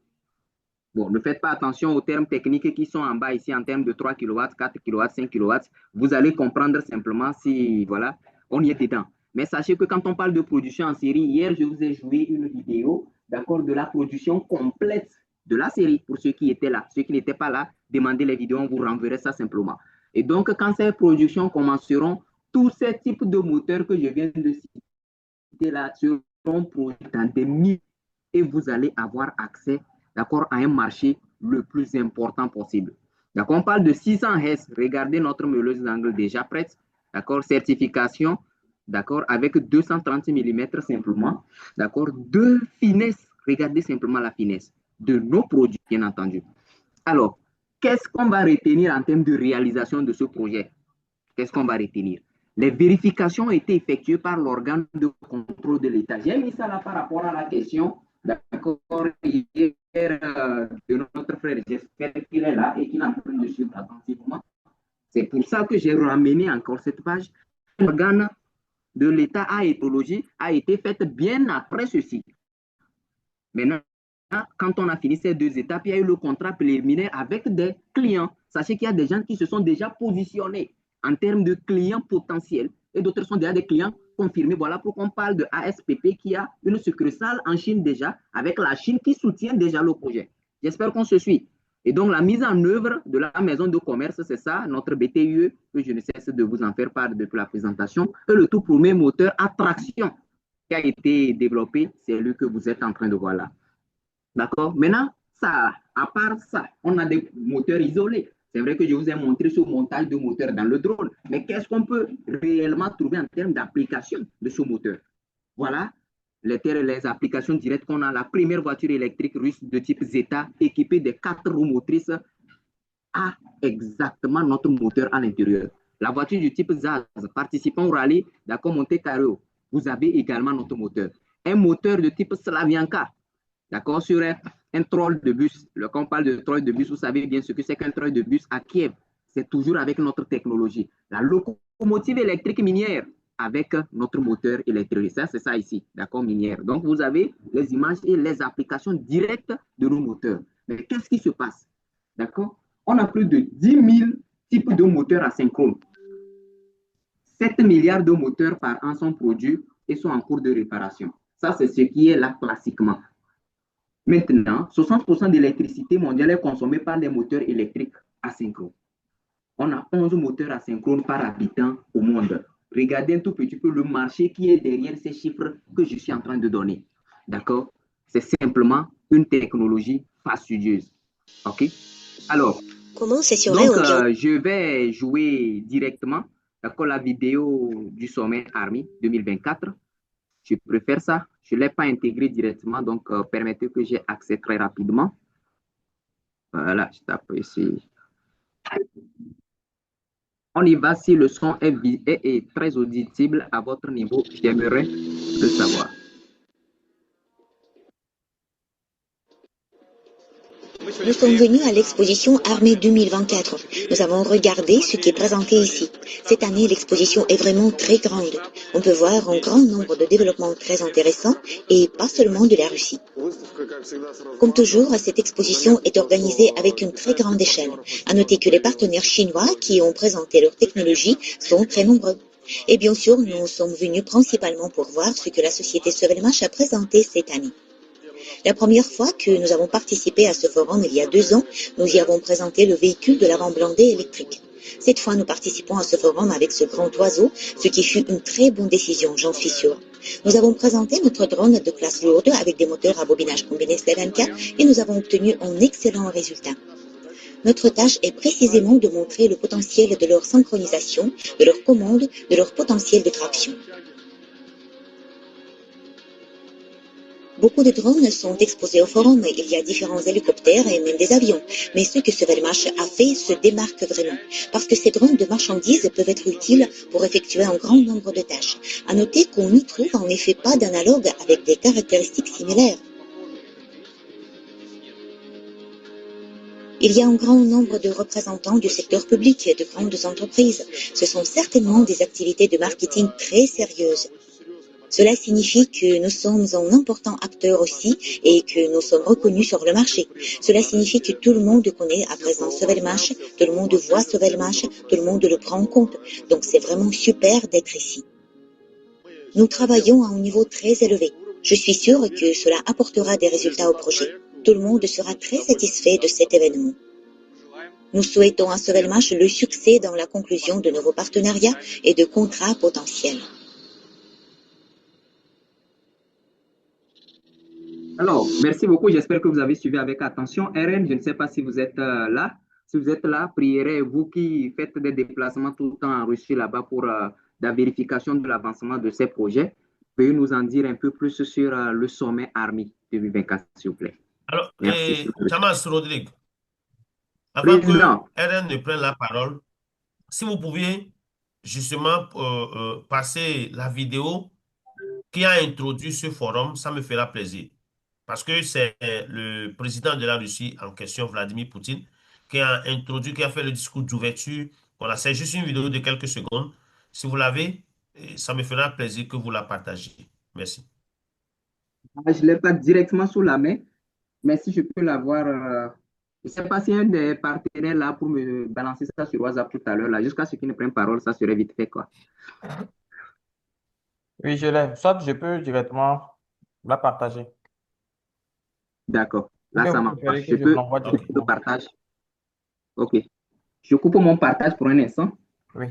Bon, ne faites pas attention aux termes techniques qui sont en bas ici en termes de 3 kW, 4 kW, 5 kW. Vous allez comprendre simplement si, voilà, on y est dedans. Mais sachez que quand on parle de production en série, hier, je vous ai joué une vidéo, d'accord, de la production complète de la série pour ceux qui étaient là. Ceux qui n'étaient pas là, demandez les vidéos, on vous renverrait ça simplement. Et donc, quand ces productions commenceront, tous ces types de moteurs que je viens de citer là seront produits dans des milliers et vous allez avoir accès, d'accord, à un marché le plus important possible. D'accord, on parle de 600 Hz. Regardez notre meuleuse d'angle déjà prête. D'accord, certification, d'accord, avec 230 mm simplement. D'accord, de finesse. Regardez simplement la finesse de nos produits, bien entendu. Alors, qu'est-ce qu'on va retenir en termes de réalisation de ce projet? Qu'est-ce qu'on va retenir? Les vérifications ont été effectuées par l'organe de contrôle de l'État. J'ai mis ça là par rapport à la question, d'accord, hier de notre frère. J'espère qu'il est là et qu'il est en train de suivre attentivement. C'est pour ça que j'ai ramené encore cette page. L'organe de l'État à éthologie a été faite bien après ceci. Maintenant, quand on a fini ces deux étapes, il y a eu le contrat préliminaire avec des clients. Sachez qu'il y a des gens qui se sont déjà positionnés en termes de clients potentiels et d'autres sont déjà des clients confirmés. Voilà pourquoi on parle de ASPP qui a une succursale en Chine déjà, avec la Chine qui soutient déjà le projet. J'espère qu'on se suit. Et donc, la mise en œuvre de la maison de commerce, c'est ça, notre BTUE, que je ne cesse de vous en faire part depuis la présentation, et le tout premier moteur à traction qui a été développé, c'est celui que vous êtes en train de voir là. D'accord? Maintenant, ça, à part ça, on a des moteurs isolés. C'est vrai que je vous ai montré ce montage de moteur dans le drone, mais qu'est-ce qu'on peut réellement trouver en termes d'application de ce moteur? Voilà les applications directes qu'on a. La première voiture électrique russe de type Zeta équipée de 4 roues motrices a exactement notre moteur à l'intérieur. La voiture du type Zaz participant au rallye d'accord Monte Carlo, vous avez également notre moteur. Un moteur de type Slavianka, d'accord, sur un troll de bus. Quand on parle de troll de bus, vous savez bien ce que c'est qu'un troll de bus à Kiev. C'est toujours avec notre technologie. La locomotive électrique minière avec notre moteur électrique. Ça, c'est ça ici, d'accord, minière. Donc, vous avez les images et les applications directes de nos moteurs. Mais qu'est-ce qui se passe? D'accord? On a plus de 10 000 types de moteurs asynchrone. 7 milliards de moteurs par an sont produits et sont en cours de réparation. Ça, c'est ce qui est là classiquement. Maintenant, 60% de l'électricité mondiale est consommée par les moteurs électriques asynchrones. On a 11 moteurs asynchrones par habitant au monde. Regardez un tout petit peu le marché qui est derrière ces chiffres que je suis en train de donner. D'accord? C'est simplement une technologie fastidieuse. OK? Alors, comment s'assurer donc, je vais jouer directement la vidéo du sommet Army 2024. Je préfère ça. Je ne l'ai pas intégré directement, donc permettez que j'ai accès très rapidement. Voilà, je tape ici. On y va si le son est très audible à votre niveau. J'aimerais le savoir. Nous sommes venus à l'exposition Armée 2024. Nous avons regardé ce qui est présenté ici. Cette année, l'exposition est vraiment très grande. On peut voir un grand nombre de développements très intéressants et pas seulement de la Russie. Comme toujours, cette exposition est organisée avec une très grande échelle. À noter que les partenaires chinois qui ont présenté leur technologie sont très nombreux. Et bien sûr, nous sommes venus principalement pour voir ce que la société Sovelmash a présenté cette année. La première fois que nous avons participé à ce forum il y a 2 ans, nous y avons présenté le véhicule de l'avant blindé électrique. Cette fois, nous participons à ce forum avec ce grand oiseau, ce qui fut une très bonne décision, j'en suis sûre. Nous avons présenté notre drone de classe lourde avec des moteurs à bobinage combiné Slavyanka et nous avons obtenu un excellent résultat. Notre tâche est précisément de montrer le potentiel de leur synchronisation, de leur commande, de leur potentiel de traction. Beaucoup de drones sont exposés au forum, il y a différents hélicoptères et même des avions. Mais ce que Sovelmash a fait se démarque vraiment, parce que ces drones de marchandises peuvent être utiles pour effectuer un grand nombre de tâches. À noter qu'on n'y trouve en effet pas d'analogue avec des caractéristiques similaires. Il y a un grand nombre de représentants du secteur public et de grandes entreprises. Ce sont certainement des activités de marketing très sérieuses. Cela signifie que nous sommes un important acteur aussi et que nous sommes reconnus sur le marché. Cela signifie que tout le monde connaît à présent Sovelmash, tout le monde voit Sovelmash, tout le monde le prend en compte. Donc c'est vraiment super d'être ici. Nous travaillons à un niveau très élevé. Je suis sûre que cela apportera des résultats au projet. Tout le monde sera très satisfait de cet événement. Nous souhaitons à Sovelmash le succès dans la conclusion de nouveaux partenariats et de contrats potentiels. Alors, merci beaucoup. J'espère que vous avez suivi avec attention. RN, je ne sais pas si vous êtes là. Si vous êtes là, prierai, vous qui faites des déplacements tout le temps en Russie là-bas pour la vérification de l'avancement de ces projets, veuillez nous en dire un peu plus sur le sommet Army 2024, s'il vous plaît. Alors, Merci. Chamas Rodrigue, avant que Président, RN ne prenne la parole, si vous pouviez justement passer la vidéo qui a introduit ce forum, ça me fera plaisir. Parce que c'est le président de la Russie en question, Vladimir Poutine, qui a introduit, qui a fait le discours d'ouverture. Voilà, c'est juste une vidéo de quelques secondes. Si vous l'avez, ça me fera plaisir que vous la partagiez. Merci. je ne l'ai pas directement sous la main, mais si je peux l'avoir, je ne sais pas si un des partenaires là pour me balancer ça sur WhatsApp tout à l'heure, là, jusqu'à ce qu'il ne prenne parole, ça serait vite fait, quoi. Oui, je l'ai. Soit je peux directement la partager. D'accord, Ou là, bien ça vous marche. préférez que je vous l'envoie Je coupe le directement. partage. OK. Je coupe mon partage pour un instant. Oui.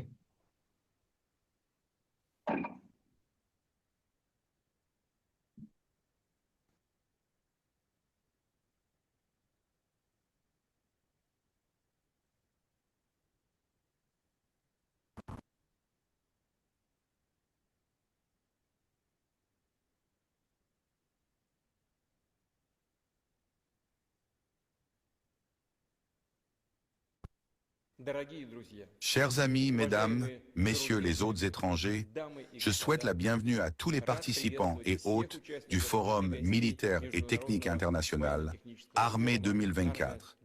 Chers amis, mesdames, messieurs les hôtes étrangers, je souhaite la bienvenue à tous les participants et hôtes du Forum militaire et technique international Armée 2024.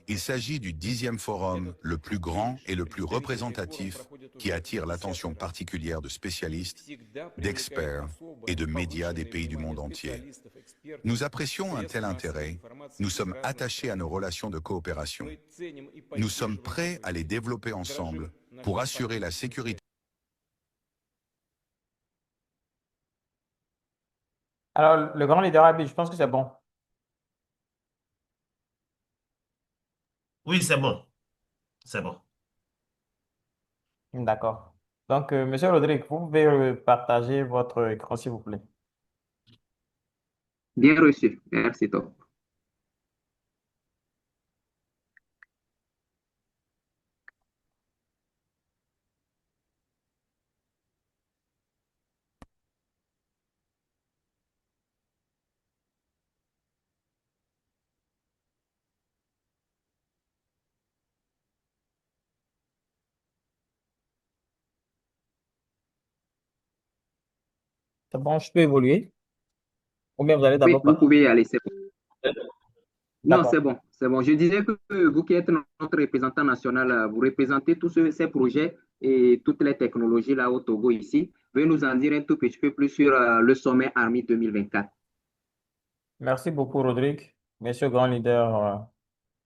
Il s'agit du 10e forum, le plus grand et le plus représentatif, qui attire l'attention particulière de spécialistes, d'experts et de médias des pays du monde entier. Nous apprécions un tel intérêt, nous sommes attachés à nos relations de coopération. Nous sommes prêts à les développer ensemble pour assurer la sécurité. Alors, le grand leader Abi, je pense que c'est bon. Oui, c'est bon. C'est bon. D'accord. Donc, Monsieur Rodrigue, vous pouvez partager votre écran, s'il vous plaît. Bien reçu. Merci, top. C'est bon, je peux évoluer? Ou bien vous allez Oui, d'abord vous parler? pouvez y aller. Non, D'accord. c'est bon. Je disais que vous qui êtes notre représentant national, vous représentez tous ces projets et toutes les technologies là au Togo ici. Veuillez nous en dire un tout petit peu plus sur le sommet Army 2024. Merci beaucoup, Rodrigue. Monsieur grand leader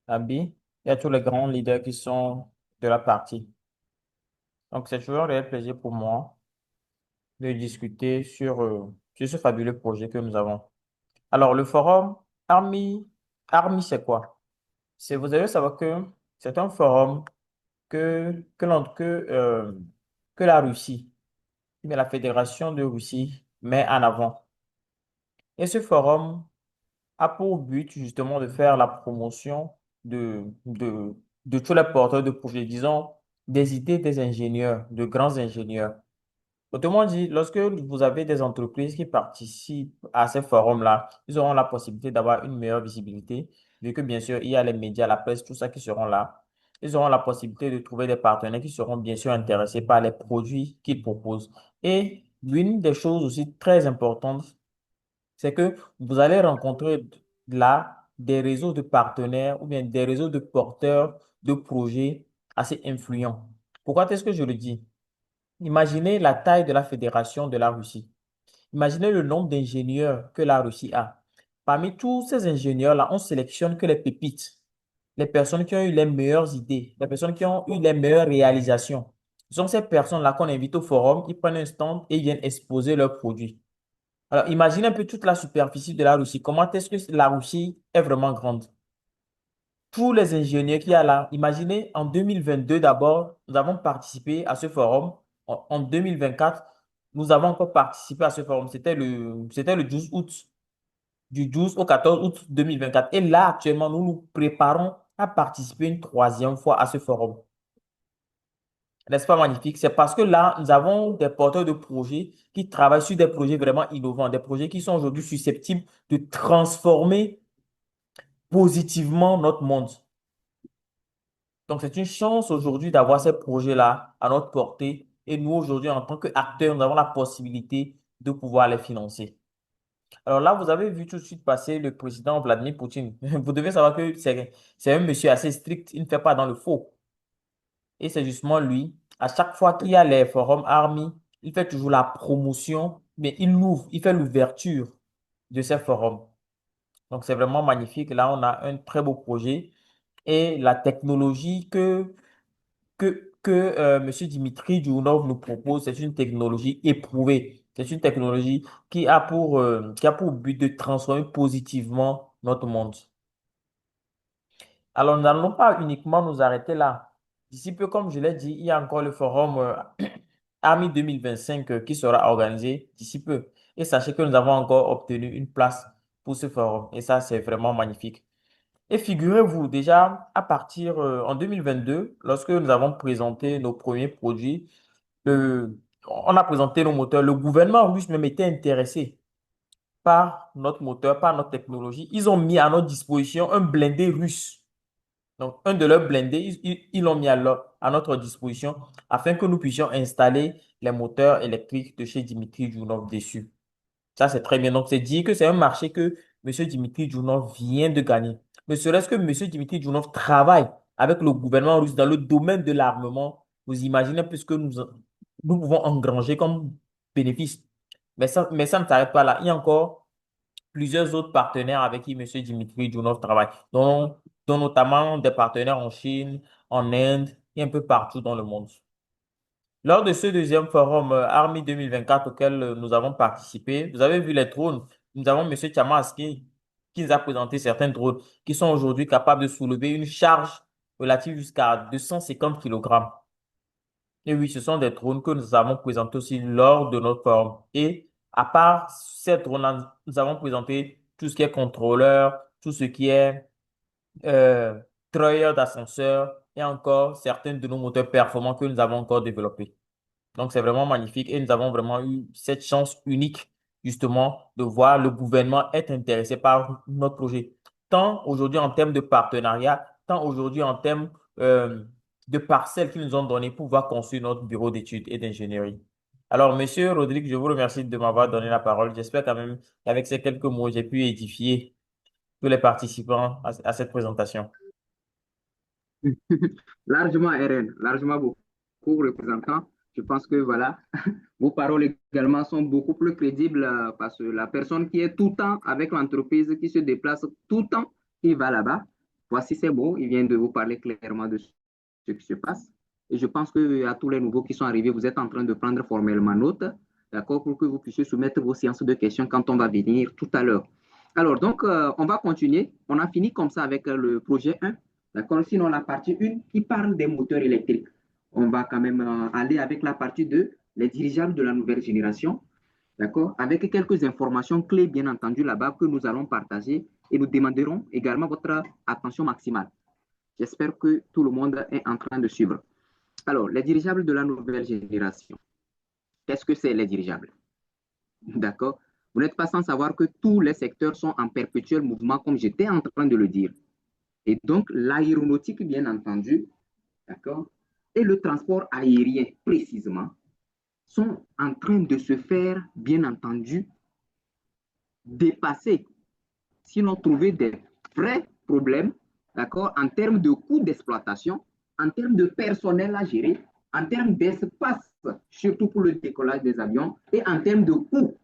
Abi, et à tous les grands leaders qui sont de la partie. Donc, c'est toujours un réel plaisir pour moi de discuter sur ce fabuleux projet que nous avons. Alors, le forum Army, c'est quoi? Vous devez savoir que c'est un forum que la Russie, mais la Fédération de Russie met en avant. Et ce forum a pour but justement de faire la promotion de, de, de tous les porteurs de projets, disons, des idées des ingénieurs, de grands ingénieurs. Autrement dit, lorsque vous avez des entreprises qui participent à ces forums-là, ils auront la possibilité d'avoir une meilleure visibilité, vu que bien sûr, il y a les médias, la presse, tout ça qui seront là. Ils auront la possibilité de trouver des partenaires qui seront bien sûr intéressés par les produits qu'ils proposent. Et l'une des choses aussi très importantes, c'est que vous allez rencontrer là des réseaux de partenaires ou bien des réseaux de porteurs de projets assez influents. Pourquoi est-ce que je le dis? Imaginez la taille de la fédération de la Russie. Imaginez le nombre d'ingénieurs que la Russie a. Parmi tous ces ingénieurs-là, on sélectionne que les pépites, les personnes qui ont eu les meilleures idées, les personnes qui ont eu les meilleures réalisations. Ce sont ces personnes-là qu'on invite au forum, ils prennent un stand et ils viennent exposer leurs produits. Alors, imaginez un peu toute la superficie de la Russie. Comment est-ce que la Russie est vraiment grande? Tous les ingénieurs qu'il y a là, imaginez en 2022 d'abord, nous avons participé à ce forum. En 2024, nous avons encore participé à ce forum. C'était le 12 août, du 12 au 14 août 2024. Et là, actuellement, nous nous préparons à participer une troisième fois à ce forum. N'est-ce pas magnifique? C'est parce que là, nous avons des porteurs de projets qui travaillent sur des projets vraiment innovants, des projets qui sont aujourd'hui susceptibles de transformer positivement notre monde. Donc, c'est une chance aujourd'hui d'avoir ces projets-là à notre portée. Et nous, aujourd'hui, en tant qu'acteurs, nous avons la possibilité de pouvoir les financer. Alors là, vous avez vu tout de suite passer le président Vladimir Poutine. Vous devez savoir que c'est un monsieur assez strict, il ne fait pas dans le faux. Et c'est justement lui, à chaque fois qu'il y a les forums Army, il fait toujours la promotion, mais il fait l'ouverture de ces forums. Donc, c'est vraiment magnifique. Là, on a un très beau projet. Et la technologie que M. Dimitri Djounov nous propose, c'est une technologie éprouvée. C'est une technologie qui a pour but de transformer positivement notre monde. Alors, nous n'allons pas uniquement nous arrêter là. D'ici peu, comme je l'ai dit, il y a encore le forum AMI 2025 qui sera organisé d'ici peu. Et sachez que nous avons encore obtenu une place pour ce forum. Et ça, c'est vraiment magnifique. Et figurez-vous, déjà, à partir en 2022, lorsque nous avons présenté nos premiers produits, on a présenté nos moteurs. Le gouvernement russe même était intéressé par notre moteur, par notre technologie. Ils ont mis à notre disposition un blindé russe. Donc, un de leurs blindés, ils l'ont mis à notre disposition afin que nous puissions installer les moteurs électriques de chez Dimitri Djounov dessus. Ça, c'est très bien. Donc, c'est dire que c'est un marché que M. Dimitri Djounov vient de gagner. Mais serait-ce que M. Dimitri Djounov travaille avec le gouvernement russe dans le domaine de l'armement? Vous imaginez un peu ce que nous pouvons engranger comme bénéfice. Mais ça ne s'arrête pas là. Il y a encore plusieurs autres partenaires avec qui M. Dimitri Djounov travaille, dont notamment des partenaires en Chine, en Inde et un peu partout dans le monde. Lors de ce deuxième forum Army 2024 auquel nous avons participé, vous avez vu les drones. Nous avons M. Chamas qui nous a présenté certains drones qui sont aujourd'hui capables de soulever une charge relative jusqu'à 250 kg. Et oui, ce sont des drones que nous avons présentés aussi lors de notre forum. Et à part ces drones, nous avons présenté tout ce qui est contrôleur, tout ce qui est euh, treuilleur d'ascenseur et encore certains de nos moteurs performants que nous avons encore développés. Donc, c'est vraiment magnifique et nous avons vraiment eu cette chance unique, justement, de voir le gouvernement être intéressé par notre projet. Tant aujourd'hui en termes de partenariat, tant aujourd'hui en termes de parcelles qu'ils nous ont données pour pouvoir construire notre bureau d'études et d'ingénierie. Alors, Monsieur Rodrigue, je vous remercie de m'avoir donné la parole. J'espère quand même qu'avec ces quelques mots, j'ai pu édifier tous les participants à cette présentation. Largement, RN, largement beaucoup, représentant. Je pense que voilà, vos paroles également sont beaucoup plus crédibles parce que la personne qui est tout le temps avec l'entreprise, qui se déplace tout le temps, qui va là-bas, voici ces mots, il vient de vous parler clairement de ce qui se passe. Et je pense qu'à tous les nouveaux qui sont arrivés, vous êtes en train de prendre formellement note, d'accord, pour que vous puissiez soumettre vos séances de questions quand on va venir tout à l'heure. Alors, donc, on va continuer. On a fini comme ça avec le projet 1. D'accord? Sinon, la partie 1 qui parle des moteurs électriques. On va quand même aller avec la partie 2, les dirigeables de la nouvelle génération. D'accord? Avec quelques informations clés, bien entendu, là-bas que nous allons partager et nous demanderons également votre attention maximale. J'espère que tout le monde est en train de suivre. Alors, les dirigeables de la nouvelle génération. Qu'est-ce que c'est les dirigeables? D'accord? Vous n'êtes pas sans savoir que tous les secteurs sont en perpétuel mouvement, comme j'étais en train de le dire. Et donc, l'aéronautique, bien entendu, d'accord, et le transport aérien, précisément, sont en train de se faire, bien entendu, dépasser, sinon trouver des vrais problèmes, d'accord, en termes de coûts d'exploitation, en termes de personnel à gérer, en termes d'espace, surtout pour le décollage des avions, et en termes de coûts.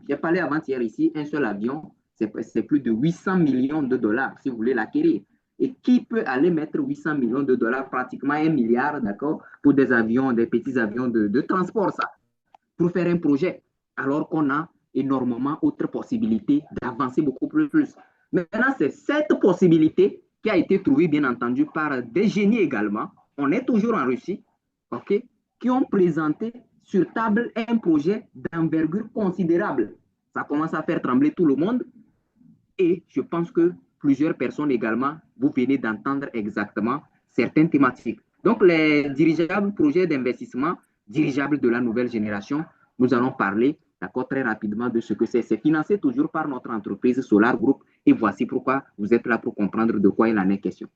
J'ai parlé avant-hier ici, un seul avion, c'est plus de 800 millions de dollars si vous voulez l'acquérir. Et qui peut aller mettre 800 millions de dollars, pratiquement 1 milliard, d'accord, pour des avions, des petits avions de transport, ça, pour faire un projet, alors qu'on a énormément d'autres possibilités d'avancer beaucoup plus. Maintenant, c'est cette possibilité qui a été trouvée, bien entendu, par des génies également. On est toujours en Russie, ok, qui ont présenté sur table un projet d'envergure considérable. Ça commence à faire trembler tout le monde et je pense que plusieurs personnes également, vous venez d'entendre exactement certaines thématiques. Donc, les dirigeables projets d'investissement, dirigeables de la nouvelle génération, nous allons parler, d'accord, très rapidement de ce que c'est. C'est financé toujours par notre entreprise Solar Group et voici pourquoi vous êtes là pour comprendre de quoi il en est question.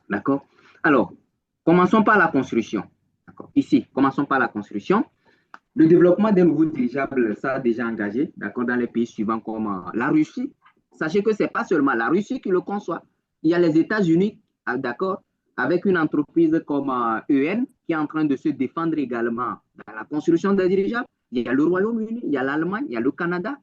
D'accord? Alors, commençons par la construction. Ici, commençons par la construction. Le développement des nouveaux dirigeables, ça a déjà engagé, d'accord, dans les pays suivants comme la Russie. Sachez que ce n'est pas seulement la Russie qui le conçoit. Il y a les États-Unis, d'accord, avec une entreprise comme EN qui est en train de se défendre également dans la construction des dirigeables. Il y a le Royaume-Uni, il y a l'Allemagne, il y a le Canada,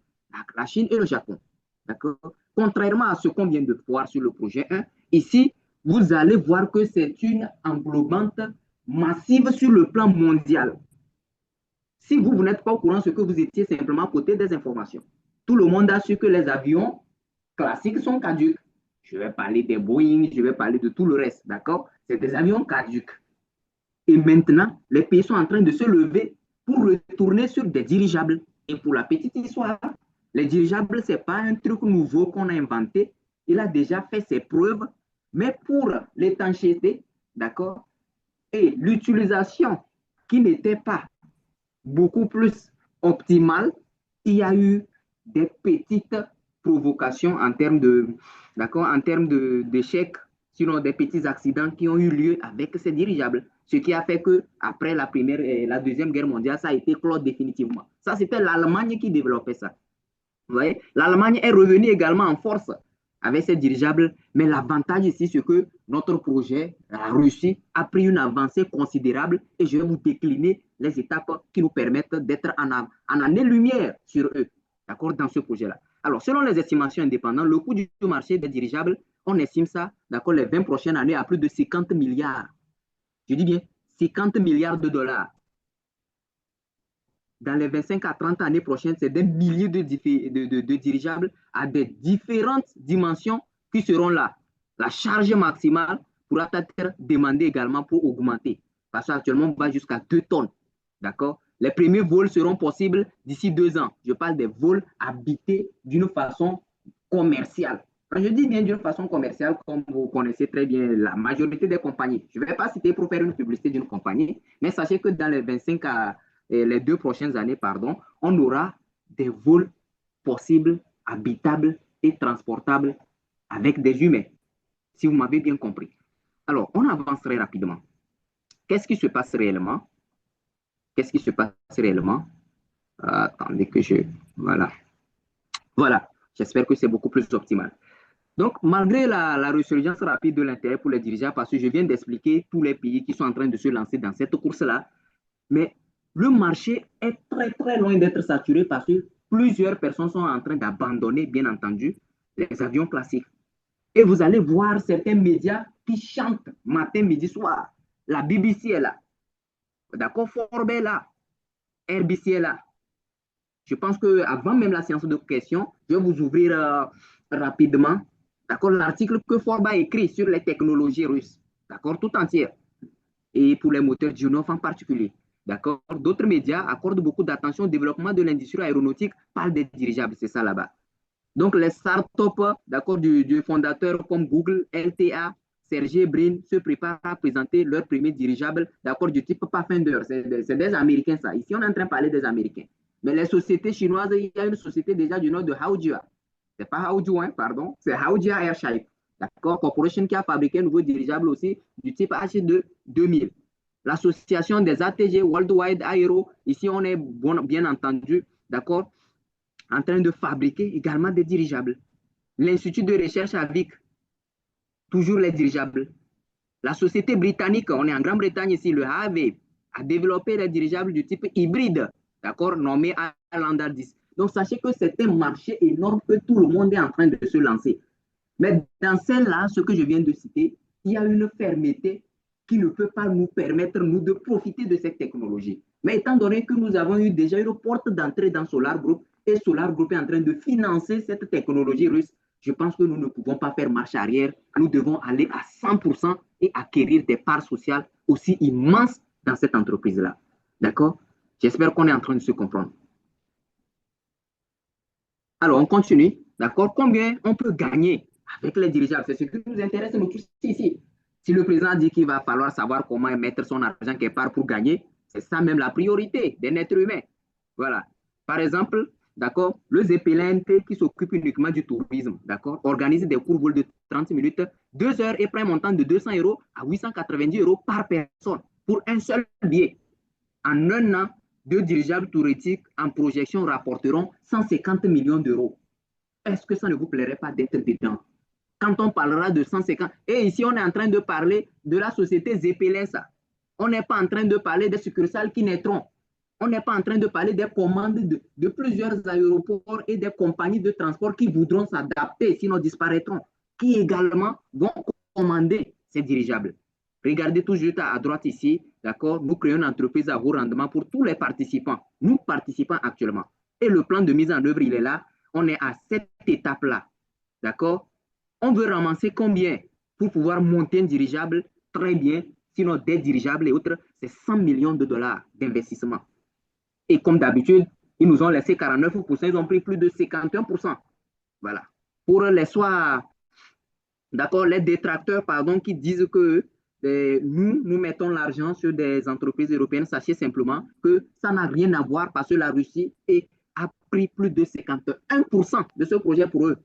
la Chine et le Japon. D'accord? Contrairement à ce qu'on vient de voir sur le projet 1, ici, vous allez voir que c'est une englobante massive sur le plan mondial. Si vous n'êtes pas au courant, c'est que vous étiez simplement à côté des informations. Tout le monde a su que les avions classiques sont caducs. Je vais parler des Boeing, je vais parler de tout le reste, d'accord? C'est des avions caducs. Et maintenant, les pays sont en train de se lever pour retourner sur des dirigeables. Et pour la petite histoire, les dirigeables, ce n'est pas un truc nouveau qu'on a inventé. Il a déjà fait ses preuves. Mais pour l'étanchéité, d'accord, et l'utilisation qui n'était pas beaucoup plus optimale, il y a eu des petites provocations en termes de, d'accord, en termes d'échecs, sinon des petits accidents qui ont eu lieu avec ces dirigeables. Ce qui a fait que après la première et la deuxième guerre mondiale, ça a été clos définitivement. Ça, c'était l'Allemagne qui développait ça. Vous voyez, l'Allemagne est revenue également en force avec ces dirigeables, mais l'avantage ici, c'est que notre projet, la Russie, a pris une avancée considérable et je vais vous décliner les étapes qui nous permettent d'être en année-lumière sur eux, d'accord, dans ce projet-là. Alors, selon les estimations indépendantes, le coût du marché des dirigeables, on estime ça, d'accord, les 20 prochaines années à plus de 50 milliards. Je dis bien 50 milliards de dollars. Dans les 25 à 30 années prochaines, c'est des milliers de dirigeables à des différentes dimensions qui seront là. La charge maximale pourra être demandée également pour augmenter. Parce qu'actuellement, on va jusqu'à 2 tonnes. D'accord? Les premiers vols seront possibles d'ici 2 ans. Je parle des vols habités d'une façon commerciale. Quand je dis bien d'une façon commerciale, comme vous connaissez très bien la majorité des compagnies. Je ne vais pas citer pour faire une publicité d'une compagnie, mais sachez que dans les 25 à les 2 prochaines années, pardon, on aura des vols possibles, habitables et transportables avec des humains, si vous m'avez bien compris. Alors, on avance très rapidement. Qu'est-ce qui se passe réellement? Qu'est-ce qui se passe réellement? Attendez que je... Voilà. Voilà. J'espère que c'est beaucoup plus optimal. Donc, malgré la résurgence rapide de l'intérêt pour les dirigeants, parce que je viens d'expliquer tous les pays qui sont en train de se lancer dans cette course-là, mais le marché est très, très loin d'être saturé parce que plusieurs personnes sont en train d'abandonner, bien entendu, les avions classiques. Et vous allez voir certains médias qui chantent matin, midi, soir. La BBC est là. D'accord, Forbes est là. RBC est là. Je pense qu'avant même la séance de questions, je vais vous ouvrir rapidement, d'accord, l'article que Ford a écrit sur les technologies russes, d'accord, tout entière, et pour les moteurs Dionov en particulier. D'accord. D'autres médias accordent beaucoup d'attention au développement de l'industrie aéronautique, parlent des dirigeables, c'est ça là-bas. Donc, les startups, d'accord, du fondateur comme Google, LTA, Sergey Brin se préparent à présenter leur premier dirigeable, d'accord, du type Pathfinder. C'est des Américains, ça. Ici, on est en train de parler des Américains. Mais les sociétés chinoises, il y a une société déjà du nom de Haojia. C'est pas Haoju, hein, pardon, c'est Haojia Airship, d'accord, Corporation qui a fabriqué un nouveau dirigeable aussi du type H2 2000. L'association des ATG Worldwide Aero, ici, on est bien entendu, d'accord, en train de fabriquer également des dirigeables. L'Institut de recherche à Vic, toujours les dirigeables. La société britannique, on est en Grande-Bretagne ici, le HAV, a développé des dirigeables du type hybride, d'accord, nommé Highlander 10. Donc, sachez que c'est un marché énorme que tout le monde est en train de se lancer. Mais dans celle-là, ce que je viens de citer, il y a une fermeté qui ne peut pas nous permettre, nous, de profiter de cette technologie. Mais étant donné que nous avons eu déjà une porte d'entrée dans Solar Group, et Solar Group est en train de financer cette technologie russe, je pense que nous ne pouvons pas faire marche arrière. Nous devons aller à 100% et acquérir des parts sociales aussi immenses dans cette entreprise-là. D'accord? J'espère qu'on est en train de se comprendre. Alors, on continue. D'accord? Combien on peut gagner avec les dirigeables? C'est ce qui nous intéresse, nous tous ici. Si le président dit qu'il va falloir savoir comment mettre son argent quelque part pour gagner, c'est ça même la priorité d'un être humain. Voilà. Par exemple, d'accord, le Zeppelin qui s'occupe uniquement du tourisme, d'accord, organise des courts vols de 30 minutes, 2 heures et prend un montant de 200 € à 890 € par personne pour un seul billet. En un an, 2 dirigeables touristiques en projection rapporteront 150 millions d'euros. Est-ce que ça ne vous plairait pas d'être dedans? Quand on parlera de 150, et ici on est en train de parler de la société Zeppelin, ça. On n'est pas en train de parler des succursales qui naîtront. On n'est pas en train de parler des commandes de plusieurs aéroports et des compagnies de transport qui voudront s'adapter, sinon disparaîtront, qui également vont commander ces dirigeables. Regardez tout juste à droite ici, d'accord, nous créons une entreprise à haut rendement pour tous les participants. Nous participons actuellement. Et le plan de mise en œuvre, il est là. On est à cette étape-là, d'accord. On veut ramasser combien pour pouvoir monter un dirigeable? Très bien. Sinon, des dirigeables et autres, c'est 100 millions de dollars d'investissement. Et comme d'habitude, ils nous ont laissé 49%, ils ont pris plus de 51%. Voilà. Pour les soirs, d'accord, les détracteurs, pardon, qui disent que nous mettons l'argent sur des entreprises européennes, sachez simplement que ça n'a rien à voir parce que la Russie a pris plus de 51% de ce projet pour eux.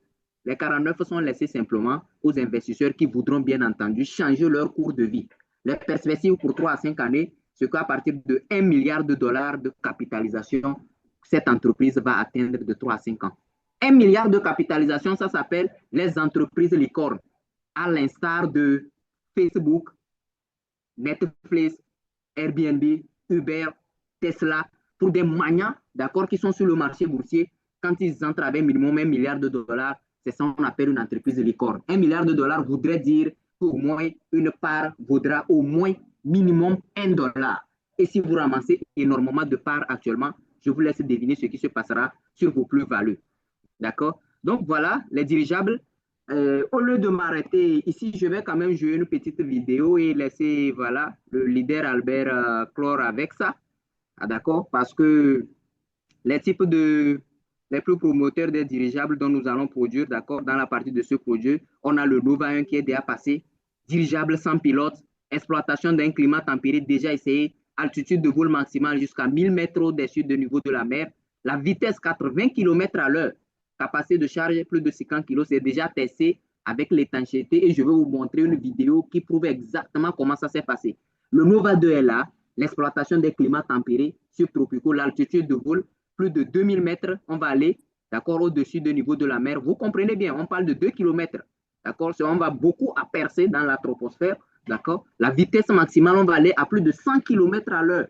Les 49 sont laissés simplement aux investisseurs qui voudront bien entendu changer leur cours de vie. Les perspectives pour 3 à 5 années, c'est qu'à partir de 1 milliard de dollars de capitalisation, cette entreprise va atteindre de 3 à 5 ans. 1 milliard de capitalisation, ça s'appelle les entreprises licornes, à l'instar de Facebook, Netflix, Airbnb, Uber, Tesla, pour des manias, d'accord, qui sont sur le marché boursier. Quand ils entrent avec minimum 1 milliard de dollars, c'est ça qu'on appelle une entreprise licorne. 1 milliard de dollars voudrait dire qu'au moins une part vaudra au moins minimum 1 dollar. Et si vous ramassez énormément de parts actuellement, je vous laisse deviner ce qui se passera sur vos plus-values. D'accord? Donc voilà, les dirigeables. Au lieu de m'arrêter ici, je vais quand même jouer une petite vidéo et laisser voilà, le leader Albert clore avec ça. Ah, d'accord? Parce que les types les plus promoteurs des dirigeables dont nous allons produire, d'accord, dans la partie de ce produit, on a le Nova 1 qui est déjà passé, dirigeable sans pilote, exploitation d'un climat tempéré déjà essayé, altitude de vol maximale jusqu'à 1000 mètres au-dessus du niveau de la mer, la vitesse 80 km à l'heure, capacité de charge plus de 50 kg, c'est déjà testé avec l'étanchéité et je vais vous montrer une vidéo qui prouve exactement comment ça s'est passé. Le Nova 2 est là, l'exploitation des climats tempérés subtropicaux, l'altitude de vol, plus de 2000 mètres, on va aller, d'accord, au-dessus du niveau de la mer. Vous comprenez bien, on parle de 2 km, d'accord, on va beaucoup à percer dans la troposphère, d'accord. La vitesse maximale, on va aller à plus de 100 km à l'heure.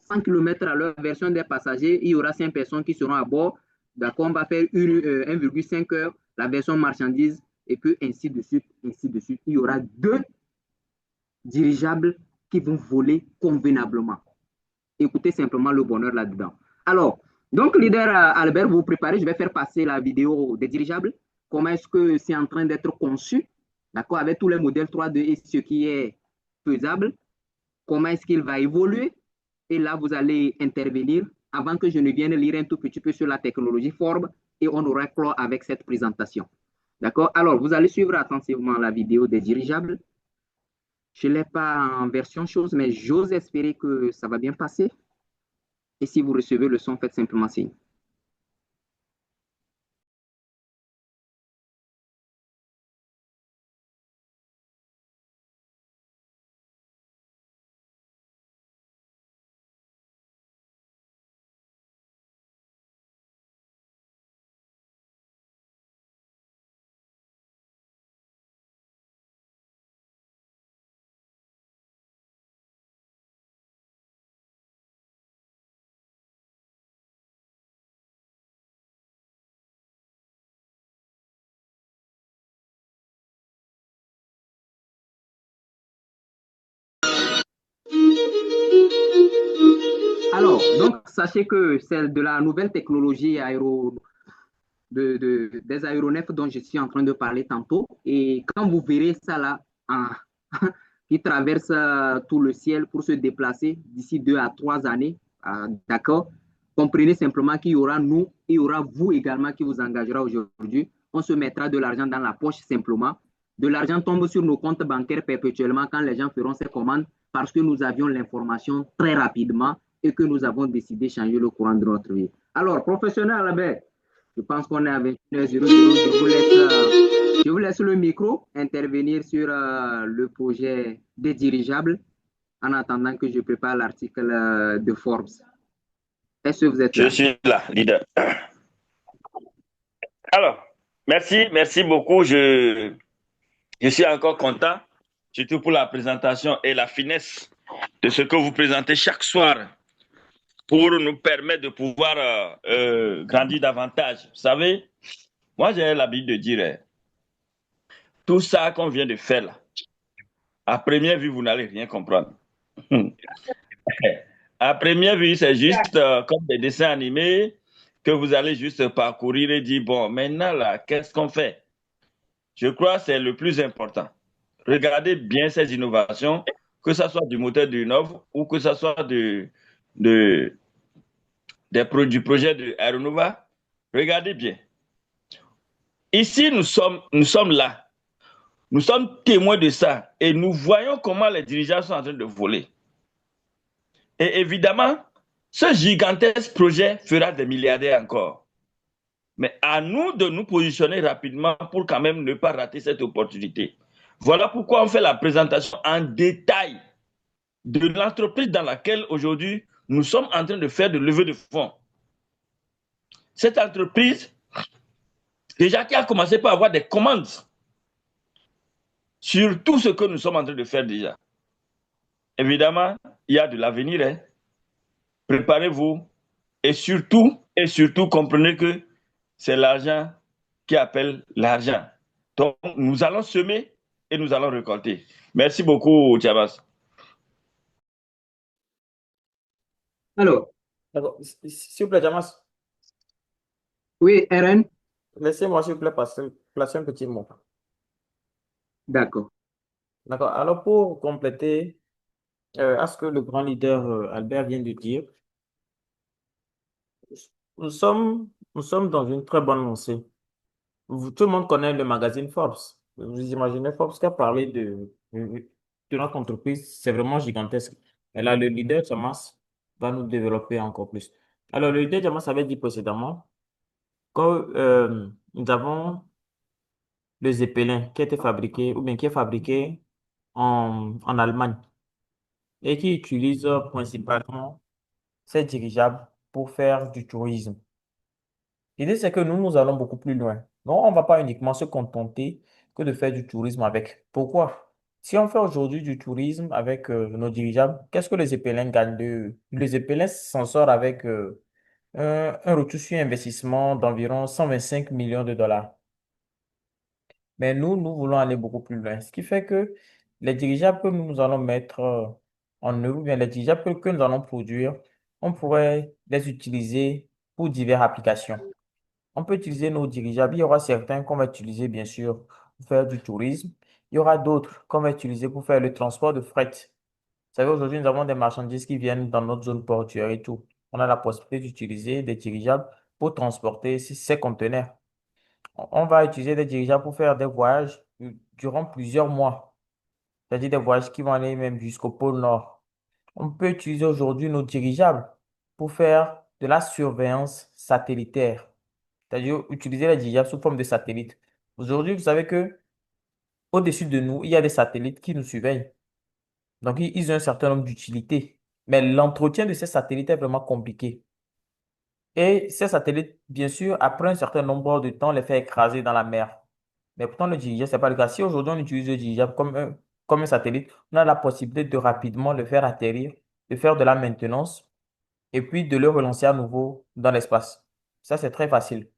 100 km à l'heure, version des passagers, il y aura 5 personnes qui seront à bord, d'accord, on va faire 1,5 heures, la version marchandise, et puis ainsi de suite, ainsi de suite. Il y aura 2 dirigeables qui vont voler convenablement. Écoutez simplement le bonheur là-dedans. Alors, Donc, leader Albert, vous vous préparez, je vais faire passer la vidéo des dirigeables. Comment est-ce que c'est en train d'être conçu, d'accord, avec tous les modèles 3D et ce qui est faisable, comment est-ce qu'il va évoluer. Et là, vous allez intervenir avant que je ne vienne lire un tout petit peu sur la technologie Forbes et on aura clos avec cette présentation. D'accord? Alors, vous allez suivre attentivement la vidéo des dirigeables. Je ne l'ai pas en version chose, mais j'ose espérer que ça va bien passer. Et si vous recevez le son, faites simplement signe. Alors, donc, sachez que c'est de la nouvelle technologie des aéronefs dont je suis en train de parler tantôt. Et quand vous verrez ça là, qui traverse tout le ciel pour se déplacer d'ici 2 à 3 années, d'accord, comprenez simplement qu'il y aura nous, il y aura vous également qui vous engagera aujourd'hui. On se mettra de l'argent dans la poche simplement. De l'argent tombe sur nos comptes bancaires perpétuellement quand les gens feront ces commandes parce que nous avions l'information très rapidement et que nous avons décidé de changer le courant de notre vie. Alors, professionnel Albert, je pense qu'on est à 21h00. Je vous laisse le micro intervenir sur le projet des dirigeables en attendant que je prépare l'article de Forbes. Est-ce que vous êtes là? Je suis là, leader. Alors, merci beaucoup. Je suis encore content, surtout pour la présentation et la finesse de ce que vous présentez chaque soir pour nous permettre de pouvoir grandir davantage. Vous savez, moi j'ai l'habitude de dire, tout ça qu'on vient de faire là, à première vue, vous n'allez rien comprendre. À première vue, c'est juste comme des dessins animés que vous allez juste parcourir et dire, bon, maintenant là, qu'est-ce qu'on fait? Je crois que c'est le plus important. Regardez bien ces innovations, que ce soit du moteur du Nov ou que ce soit du projet de Aeronova. Regardez bien. Ici, nous sommes là. Nous sommes témoins de ça et nous voyons comment les dirigeants sont en train de voler. Et évidemment, ce gigantesque projet fera des milliardaires encore. Mais à nous de nous positionner rapidement pour quand même ne pas rater cette opportunité. Voilà pourquoi on fait la présentation en détail de l'entreprise dans laquelle aujourd'hui nous sommes en train de faire de levée de fonds. Cette entreprise, déjà qui a commencé par avoir des commandes sur tout ce que nous sommes en train de faire déjà. Évidemment, il y a de l'avenir. Hein. Préparez-vous et surtout, comprenez que c'est l'argent qui appelle l'argent. Donc, nous allons semer et nous allons récolter. Merci beaucoup, Tiabas. Alors, S'il vous plaît, Jamas, oui, RN, laissez-moi, s'il vous plaît, placer un petit mot. d'accord. D'accord. Alors, pour compléter à ce que le grand leader Albert vient de dire, nous sommes dans une très bonne lancée. Tout le monde connaît le magazine Forbes. Vous imaginez Forbes qui a parlé de notre entreprise, c'est vraiment gigantesque. Et là, le leader Jamas va nous développer encore plus. Alors, le leader Jamas avait dit précédemment que nous avons le Zeppelin qui a été fabriqué, ou bien qui est fabriqué en Allemagne et qui utilise principalement ces dirigeables pour faire du tourisme. L'idée, c'est que nous allons beaucoup plus loin. Donc, on ne va pas uniquement se contenter que de faire du tourisme avec. Pourquoi? Si on fait aujourd'hui du tourisme avec nos dirigeables, qu'est-ce que les Zeppelin gagnent de... Les Zeppelin s'en sortent avec un retour sur investissement d'environ 125 millions de dollars. Mais nous voulons aller beaucoup plus loin. Ce qui fait que les dirigeables que nous allons mettre en œuvre, ou bien les dirigeables que nous allons produire, on pourrait les utiliser pour diverses applications. On peut utiliser nos dirigeables. Il y aura certains qu'on va utiliser, bien sûr, pour faire du tourisme. Il y aura d'autres qu'on va utiliser pour faire le transport de fret. Vous savez, aujourd'hui, nous avons des marchandises qui viennent dans notre zone portuaire et tout. On a la possibilité d'utiliser des dirigeables pour transporter ces conteneurs. On va utiliser des dirigeables pour faire des voyages durant plusieurs mois, c'est-à-dire des voyages qui vont aller même jusqu'au pôle Nord. On peut utiliser aujourd'hui nos dirigeables pour faire de la surveillance satellitaire, c'est-à-dire utiliser les dirigeables sous forme de satellites. Aujourd'hui, vous savez que au-dessus de nous, il y a des satellites qui nous surveillent. Donc, ils ont un certain nombre d'utilités. Mais l'entretien de ces satellites est vraiment compliqué. Et ces satellites, bien sûr, après un certain nombre de temps, les fait écraser dans la mer. Mais pourtant, le dirigeable, ce n'est pas le cas. Si aujourd'hui on utilise le dirigeable comme un satellite, on a la possibilité de rapidement le faire atterrir, de faire de la maintenance et puis de le relancer à nouveau dans l'espace. Ça, c'est très facile.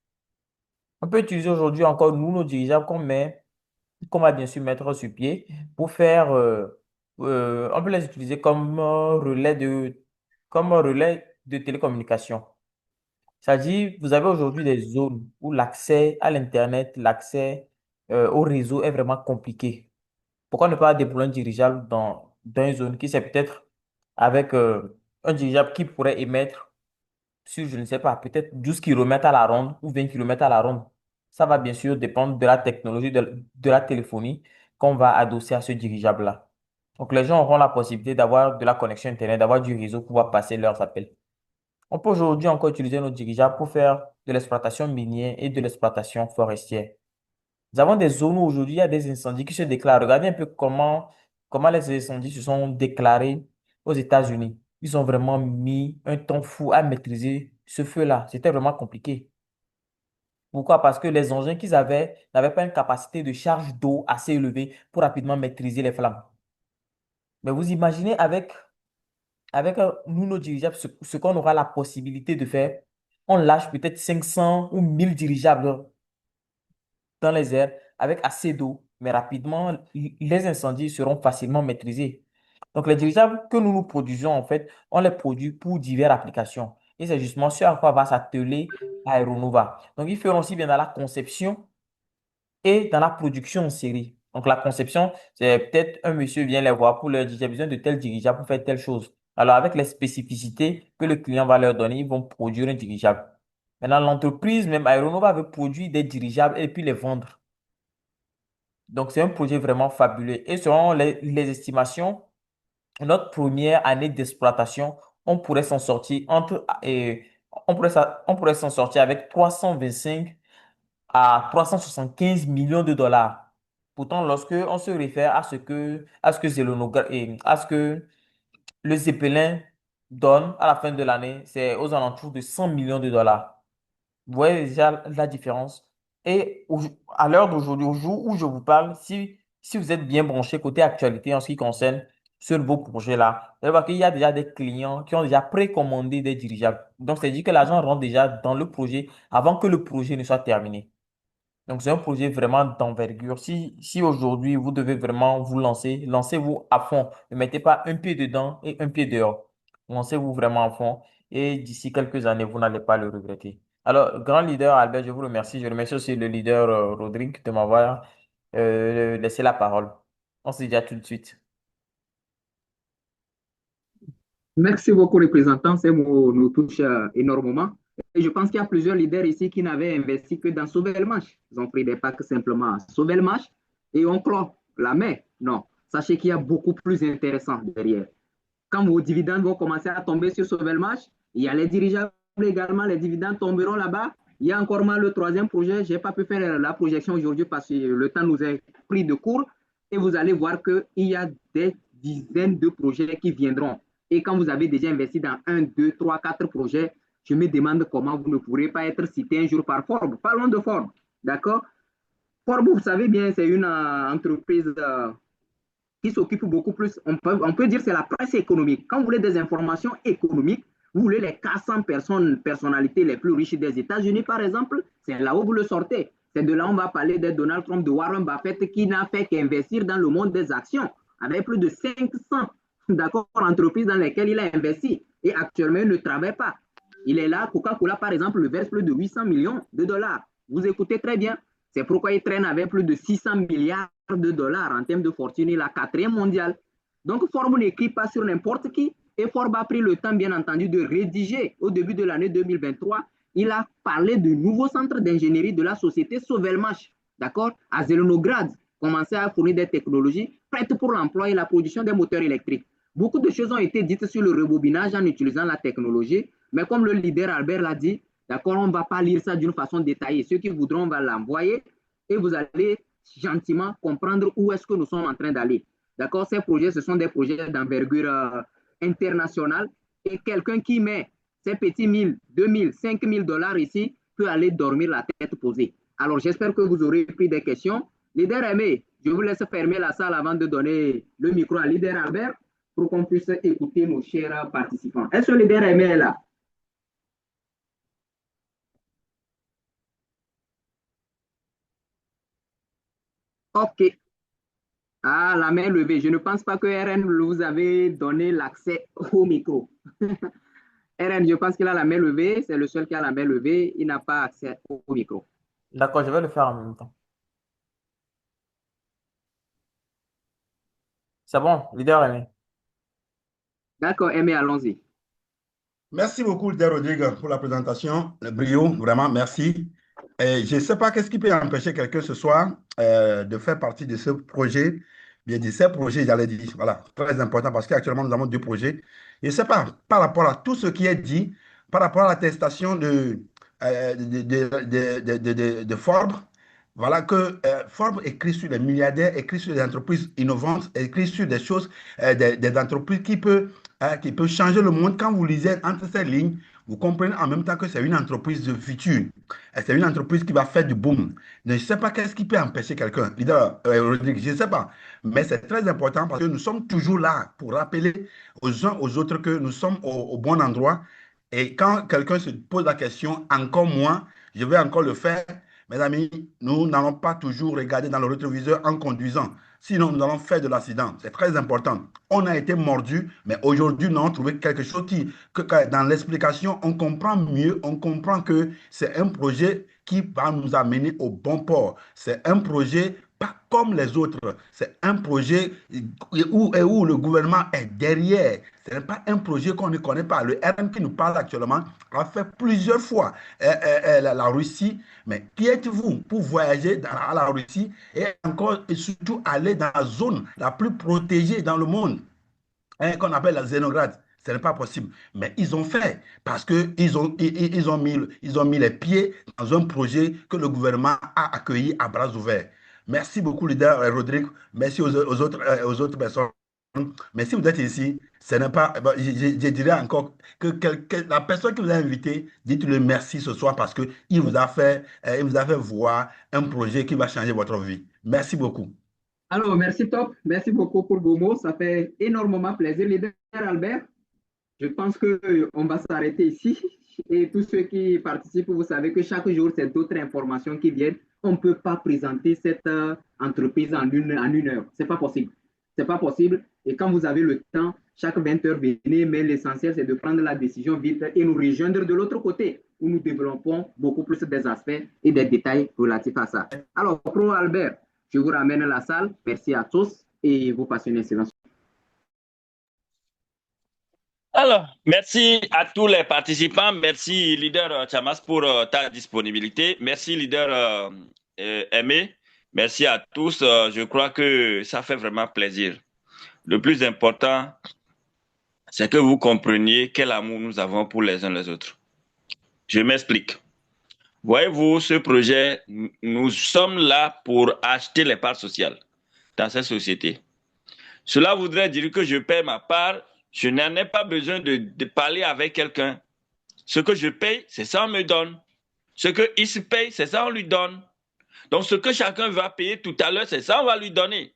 On peut utiliser aujourd'hui encore, nous, nos dirigeables qu'on va bien sûr mettre sur pied pour faire, on peut les utiliser comme relais de télécommunication. C'est-à-dire, vous avez aujourd'hui des zones où l'accès à l'Internet, l'accès au réseau est vraiment compliqué. Pourquoi ne pas déployer un dirigeable dans une zone qui c'est peut-être avec un dirigeable qui pourrait émettre sur, je ne sais pas, peut-être 12 kilomètres à la ronde ou 20 kilomètres à la ronde. Ça va bien sûr dépendre de la technologie de la téléphonie qu'on va adosser à ce dirigeable-là. Donc, les gens auront la possibilité d'avoir de la connexion Internet, d'avoir du réseau pour pouvoir passer leurs appels. On peut aujourd'hui encore utiliser nos dirigeables pour faire de l'exploitation minière et de l'exploitation forestière. Nous avons des zones où aujourd'hui il y a des incendies qui se déclarent. Regardez un peu comment les incendies se sont déclarés aux États-Unis. Ils ont vraiment mis un temps fou à maîtriser ce feu-là. C'était vraiment compliqué. Pourquoi? Parce que les engins qu'ils avaient n'avaient pas une capacité de charge d'eau assez élevée pour rapidement maîtriser les flammes. Mais vous imaginez avec nous, nos dirigeables, ce qu'on aura la possibilité de faire, on lâche peut-être 500 ou 1000 dirigeables dans les airs avec assez d'eau, mais rapidement, les incendies seront facilement maîtrisés. Donc, les dirigeables que nous produisons, en fait, on les produit pour diverses applications. Et c'est justement ce à quoi va s'atteler Aeronova. Donc, ils feront aussi bien dans la conception et dans la production en série. Donc, la conception, c'est peut-être un monsieur vient les voir pour leur dire, j'ai besoin de tel dirigeable pour faire telle chose. Alors, avec les spécificités que le client va leur donner, ils vont produire un dirigeable. Maintenant, l'entreprise, même Aeronova, veut produire des dirigeables et puis les vendre. Donc, c'est un projet vraiment fabuleux. Et selon les estimations, notre première année d'exploitation, on pourrait s'en sortir on pourrait s'en sortir avec 325 à 375 millions de dollars. Pourtant, lorsque on se réfère à ce que le Zeppelin donne à la fin de l'année, c'est aux alentours de 100 millions de dollars. Vous voyez déjà la différence. Et à l'heure d'aujourd'hui, au jour où je vous parle, si vous êtes bien branché côté actualité en ce qui concerne ce beau projet-là, vous allez voir qu'il y a déjà des clients qui ont déjà précommandé des dirigeables. Donc, c'est-à-dire que l'argent rentre déjà dans le projet avant que le projet ne soit terminé. Donc, c'est un projet vraiment d'envergure. Si aujourd'hui, vous devez vraiment vous lancer, lancez-vous à fond. Ne mettez pas un pied dedans et un pied dehors. Lancez-vous vraiment à fond et d'ici quelques années, vous n'allez pas le regretter. Alors, grand leader Albert, je vous remercie. Je remercie aussi le leader Rodrigue de m'avoir laissé la parole. On se dit à tout de suite. Merci beaucoup, représentant. Ces mots nous touchent énormément. Et je pense qu'il y a plusieurs leaders ici qui n'avaient investi que dans Sauvel-Manche. Ils ont pris des packs simplement à Sauvel-Manche et on clôt la mer. Non, sachez qu'il y a beaucoup plus intéressant derrière. Quand vos dividendes vont commencer à tomber sur Sauvel-Manche, il y a les dirigeables également, les dividendes tomberont là-bas. Il y a encore le troisième projet. Je n'ai pas pu faire la projection aujourd'hui parce que le temps nous est pris de court. Et vous allez voir qu'il y a des dizaines de projets qui viendront. Et quand vous avez déjà investi dans 1, 2, 3, 4 projets, je me demande comment vous ne pourrez pas être cité un jour par Forbes. Parlons de Forbes, d'accord? Forbes, vous savez bien, c'est une entreprise qui s'occupe beaucoup plus, on peut dire c'est la presse économique. Quand vous voulez des informations économiques, vous voulez les 400 personnalités les plus riches des États-Unis, par exemple, c'est là où vous le sortez. C'est de là où on va parler de Donald Trump, de Warren Buffett, qui n'a fait qu'investir dans le monde des actions, avec plus de 500 entreprises dans lesquelles il a investi. Et actuellement, il ne travaille pas. Il est là, Coca-Cola, par exemple, le verse plus de 800 millions de dollars. Vous écoutez très bien. C'est pourquoi il traîne avec plus de 600 milliards de dollars en termes de fortune. Il est la quatrième mondiale. Donc, Forbes n'écrit pas sur n'importe qui. Et Forbes a pris le temps, bien entendu, de rédiger au début de l'année 2023. Il a parlé du nouveau centre d'ingénierie de la société Sovelmash, d'accord, à Zelenograd, commencer à fournir des technologies prêtes pour l'emploi et la production des moteurs électriques. Beaucoup de choses ont été dites sur le rebobinage en utilisant la technologie, mais comme le leader Albert l'a dit, d'accord, on ne va pas lire ça d'une façon détaillée. Ceux qui voudront, on va l'envoyer et vous allez gentiment comprendre où est-ce que nous sommes en train d'aller. D'accord, ces projets, ce sont des projets d'envergure internationale et quelqu'un qui met ces petits 1000, 2000, 5000 dollars ici peut aller dormir la tête posée. Alors, j'espère que vous aurez pris des questions. Leader Aimé, je vous laisse fermer la salle avant de donner le micro à Leader Albert pour qu'on puisse écouter nos chers participants. Est-ce que Leader Aimé est là? OK. Ah, la main levée. Je ne pense pas que RN vous avez donné l'accès au micro. RN, je pense qu'il a la main levée. C'est le seul qui a la main levée. Il n'a pas accès au micro. D'accord, je vais le faire en même temps. C'est bon, leader Aimé. D'accord, Aimé, allons-y. Merci beaucoup, leader Rodrigue, pour la présentation. Le brio, vraiment, merci. Et je ne sais pas qu'est-ce qui peut empêcher quelqu'un ce soir de faire partie de ce projet. Bien dit, ces projets, j'allais dire, voilà, très important parce qu'actuellement, nous avons deux projets. Je ne sais pas, par rapport à tout ce qui est dit, par rapport à l'attestation de Forbes, voilà que Forbes écrit sur les milliardaires, écrit sur les entreprises innovantes, écrit sur des choses, des entreprises qui peuvent changer le monde. Quand vous lisez entre ces lignes, vous comprenez en même temps que c'est une entreprise de futur. C'est une entreprise qui va faire du boom. Je ne sais pas qu'est-ce qui peut empêcher quelqu'un. Leader Rodrigue, je ne sais pas. Mais c'est très important parce que nous sommes toujours là pour rappeler aux uns aux autres que nous sommes au bon endroit. Et quand quelqu'un se pose la question, encore moins, je vais encore le faire. Mes amis, nous n'allons pas toujours regarder dans le rétroviseur en conduisant. Sinon, nous allons faire de l'accident. C'est très important. On a été mordu, mais aujourd'hui, nous avons trouvé quelque chose que dans l'explication, on comprend mieux, on comprend que c'est un projet qui va nous amener au bon port. C'est un projet pas comme les autres. C'est un projet où le gouvernement est derrière. Ce n'est pas un projet qu'on ne connaît pas. Le RM qui nous parle actuellement a fait plusieurs fois la Russie. Mais qui êtes-vous pour voyager à la Russie et encore et surtout aller dans la zone la plus protégée dans le monde, qu'on appelle la Zénograd? Ce n'est pas possible. Mais ils ont fait parce qu'ils ont mis les pieds dans un projet que le gouvernement a accueilli à bras ouverts. Merci beaucoup, leader Rodrigue. Merci aux autres personnes. Mais si vous êtes ici, ce n'est pas. Je dirais encore que la personne qui vous a invité, dites-le merci ce soir parce qu'il vous a fait voir un projet qui va changer votre vie. Merci beaucoup. Alors, merci Top. Merci beaucoup pour vos mots. Ça fait énormément plaisir, leader Albert. Je pense qu'on va s'arrêter ici. Et tous ceux qui participent, vous savez que chaque jour, c'est d'autres informations qui viennent. On ne peut pas présenter cette entreprise en une heure. Ce n'est pas possible. C'est pas possible. Et quand vous avez le temps, chaque 20 heures, venez. Mais l'essentiel, c'est de prendre la décision vite et nous rejoindre de l'autre côté où nous développons beaucoup plus des aspects et des détails relatifs à ça. Alors, Pro Albert, je vous ramène à la salle. Merci à tous et vous passez une excellente soirée. Alors, merci à tous les participants. Merci, leader Chamas, pour ta disponibilité. Merci, leader Aimé. Merci à tous. Je crois que ça fait vraiment plaisir. Le plus important, c'est que vous compreniez quel amour nous avons pour les uns les autres. Je m'explique. Voyez-vous, ce projet, nous sommes là pour acheter les parts sociales dans cette société. Cela voudrait dire que je paie ma part. Je n'en ai pas besoin de parler avec quelqu'un. Ce que je paye, c'est ça on me donne. Ce qu'il se paye, c'est ça on lui donne. Donc ce que chacun va payer tout à l'heure, c'est ça on va lui donner.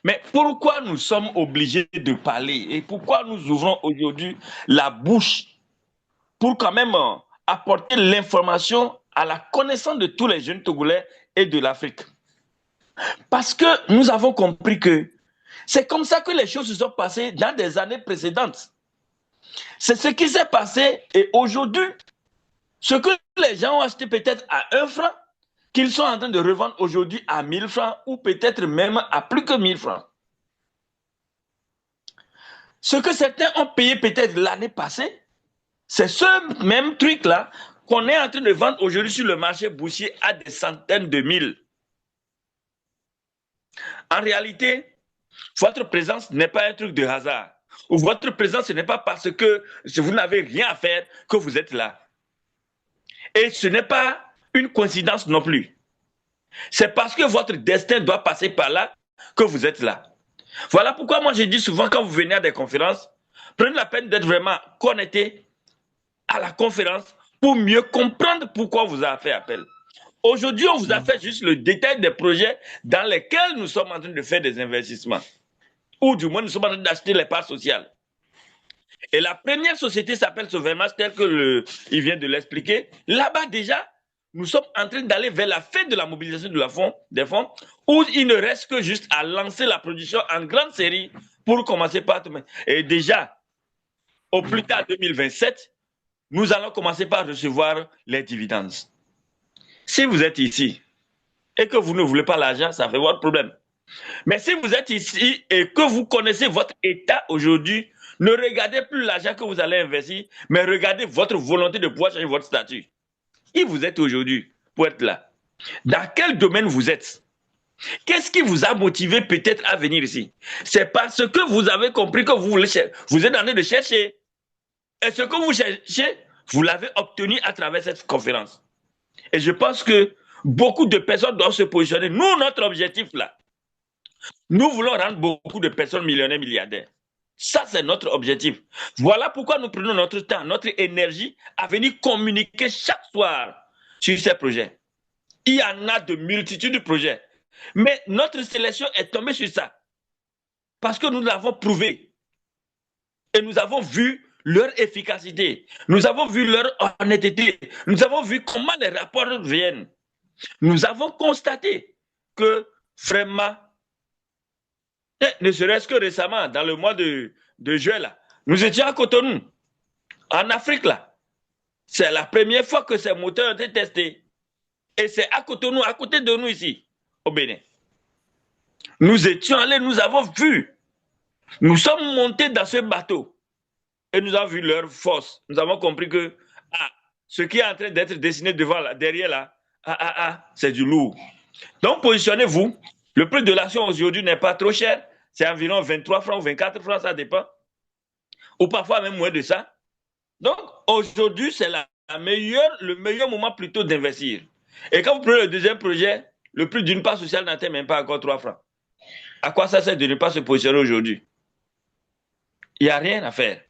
Mais pourquoi nous sommes obligés de parler et pourquoi nous ouvrons aujourd'hui la bouche pour quand même apporter l'information à la connaissance de tous les jeunes Togolais et de l'Afrique? Parce que nous avons compris que c'est comme ça que les choses se sont passées dans des années précédentes. C'est ce qui s'est passé et aujourd'hui, ce que les gens ont acheté peut-être à 1 franc, qu'ils sont en train de revendre aujourd'hui à 1000 francs ou peut-être même à plus que 1000 francs. Ce que certains ont payé peut-être l'année passée, c'est ce même truc-là qu'on est en train de vendre aujourd'hui sur le marché boursier à des centaines de mille. En réalité, votre présence n'est pas un truc de hasard. Ou votre présence, ce n'est pas parce que vous n'avez rien à faire que vous êtes là. Et ce n'est pas une coïncidence non plus. C'est parce que votre destin doit passer par là que vous êtes là. Voilà pourquoi moi je dis souvent quand vous venez à des conférences, prenez la peine d'être vraiment connecté à la conférence pour mieux comprendre pourquoi on vous a fait appel. Aujourd'hui, on vous a fait juste le détail des projets dans lesquels nous sommes en train de faire des investissements. Ou du moins, nous sommes en train d'acheter les parts sociales. Et la première société s'appelle Sauvermas, tel que il vient de l'expliquer. Là-bas, déjà, nous sommes en train d'aller vers la fin de la mobilisation des fonds, où il ne reste que juste à lancer la production en grande série pour commencer par... Et déjà, au plus tard 2027, nous allons commencer par recevoir les dividendes. Si vous êtes ici et que vous ne voulez pas l'argent, ça fait votre problème. Mais si vous êtes ici et que vous connaissez votre état aujourd'hui, ne regardez plus l'argent que vous allez investir, mais regardez votre volonté de pouvoir changer votre statut. Qui vous êtes aujourd'hui pour être là? Dans quel domaine vous êtes? Qu'est-ce qui vous a motivé peut-être à venir ici? C'est parce que vous avez compris que vous êtes en train de chercher. Et ce que vous cherchez, vous l'avez obtenu à travers cette conférence. Et je pense que beaucoup de personnes doivent se positionner. Nous, notre objectif là, nous voulons rendre beaucoup de personnes millionnaires, milliardaires. Ça, c'est notre objectif. Voilà pourquoi nous prenons notre temps, notre énergie à venir communiquer chaque soir sur ces projets. Il y en a de multitudes de projets. Mais notre sélection est tombée sur ça. Parce que nous l'avons prouvé. Et nous avons vu leur efficacité. Nous avons vu leur honnêteté. Nous avons vu comment les rapports viennent. Nous avons constaté que vraiment, ne serait-ce que récemment, dans le mois de juin, là, nous étions à Cotonou, en Afrique. Là. C'est la première fois que ces moteurs ont été testés. Et c'est à Cotonou, à côté de nous ici, au Bénin. Nous étions allés, nous avons vu. Nous sommes montés dans ce bateau. Et nous avons vu leur force. Nous avons compris que ce qui est en train d'être dessiné derrière là, c'est du lourd. Donc, positionnez-vous. Le prix de l'action aujourd'hui n'est pas trop cher. C'est environ 23 francs ou 24 francs, ça dépend. Ou parfois même moins de ça. Donc, aujourd'hui, c'est le meilleur moment plutôt d'investir. Et quand vous prenez le deuxième projet, le prix d'une part sociale n'atteint même pas encore 3 francs. À quoi ça sert de ne pas se positionner aujourd'hui? Il n'y a rien à faire.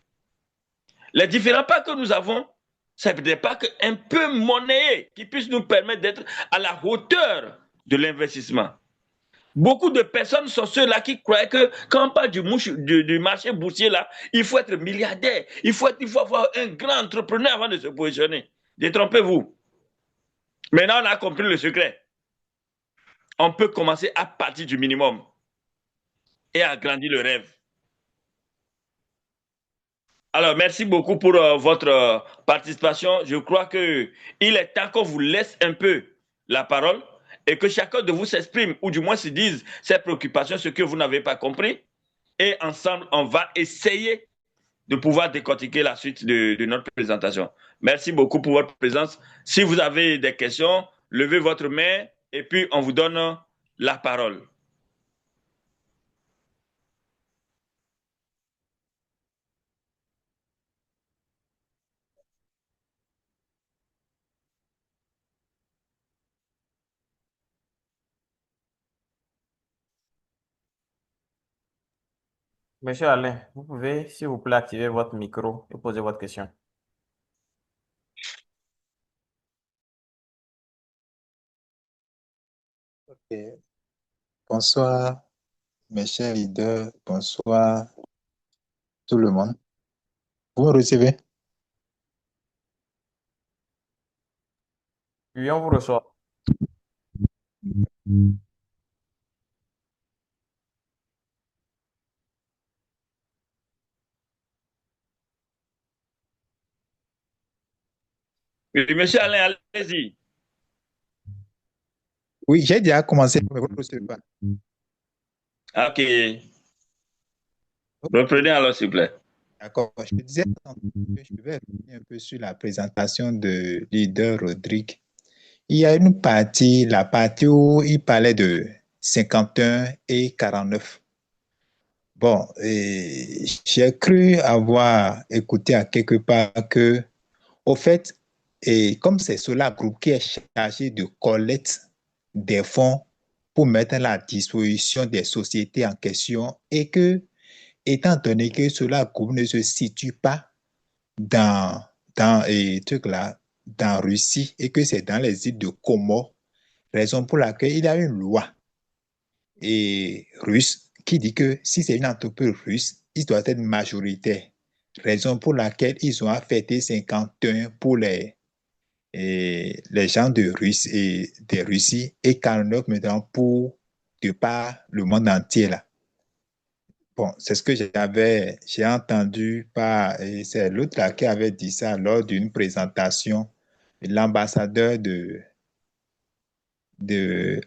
Les différents pas que nous avons, c'est des pas un peu monnayés qui puissent nous permettre d'être à la hauteur de l'investissement. Beaucoup de personnes sont ceux-là qui croient que quand on parle du marché boursier, là, il faut être milliardaire, il faut avoir un grand entrepreneur avant de se positionner. Détrompez-vous. Maintenant, on a compris le secret. On peut commencer à partir du minimum et agrandir le rêve. Alors, merci beaucoup pour votre participation. Je crois qu'il est temps qu'on vous laisse un peu la parole et que chacun de vous s'exprime ou du moins se dise ses préoccupations, ce que vous n'avez pas compris. Et ensemble, on va essayer de pouvoir décortiquer la suite de notre présentation. Merci beaucoup pour votre présence. Si vous avez des questions, levez votre main et puis on vous donne la parole. Monsieur Alain, vous pouvez, s'il vous plaît, activer votre micro et poser votre question. Ok. Bonsoir, mes chers leaders. Bonsoir, tout le monde. Vous me recevez? Oui, on vous reçoit. Oui, monsieur Alain, allez-y. Oui, j'ai déjà commencé, mais vous ne recevez pas. Ok. Ok, Reprenez alors, s'il vous plaît. d'accord. Je disais tantôt que je vais revenir un peu sur la présentation de leader Rodrigue. Il y a une partie, la partie où il parlait de 51 et 49. Bon, et j'ai cru avoir écouté à quelque part que, au fait, et comme c'est Solar Group qui est chargé de collecte des fonds pour mettre à la disposition des sociétés en question et que, étant donné que Solar Group ne se situe pas dans, truc là, dans Russie et que c'est dans les îles de Comores, raison pour laquelle il y a une loi russe qui dit que si c'est une entreprise russe, il doit être majoritaire. Raison pour laquelle ils ont affecté 51 pour les gens de Russie et 49 maintenant pour de par le monde entier là. Bon, c'est ce que j'ai entendu c'est l'autre là qui avait dit ça lors d'une présentation, l'ambassadeur de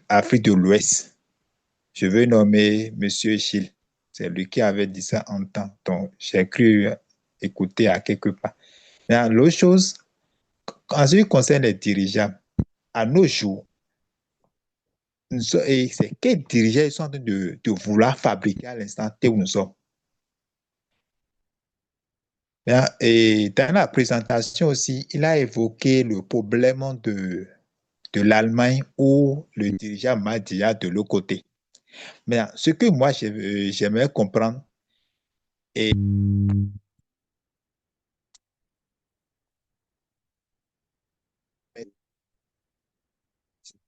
Afrique de l'Ouest. Je veux nommer Monsieur Gilles. C'est lui qui avait dit ça en temps. Donc, j'ai cru écouter à quelque part. L'autre chose, en ce qui concerne les dirigeants, à nos jours, c'est quels dirigeants sont en train de vouloir fabriquer à l'instant T où nous sommes. Et dans la présentation aussi, il a évoqué le problème de l'Allemagne où le dirigeant m'a dit de l'autre côté. Mais ce que moi, j'aimerais comprendre, et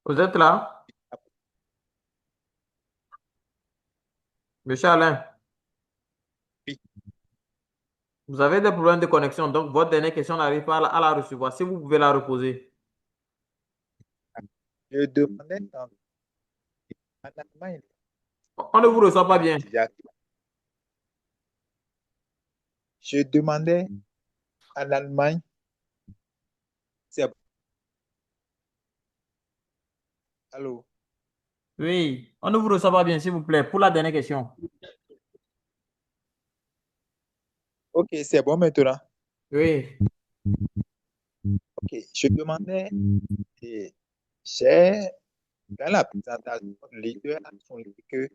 Vous êtes là? Monsieur Alain, vous avez des problèmes de connexion, donc votre dernière question n'arrive pas à la recevoir. Si vous pouvez la reposer. je demandais en Allemagne, On ne vous reçoit pas bien. je demandais en Allemagne, c'est allô? Oui, on ne vous reçoit pas bien, s'il vous plaît, pour la dernière question. Ok, c'est bon maintenant. Oui. Ok, je demandais, et j'ai dans la présentation, le leader a souligné que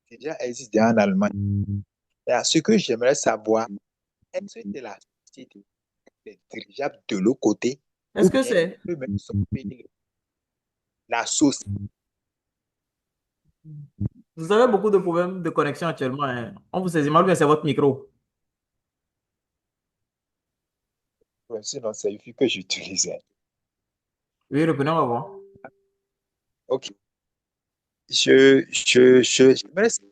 déjà existe en Allemagne. Et à ce que j'aimerais savoir, est-ce que c'est la société des dirigeables de l'autre côté Est-ce ou que bien c'est... eux-mêmes sont payés la société? Vous avez beaucoup de problèmes de connexion actuellement, hein. On vous saisit mal, ou bien c'est votre micro. Sinon, c'est le que j'utilisais. Oui, reprenons, on va voir. Ok, j'aimerais savoir,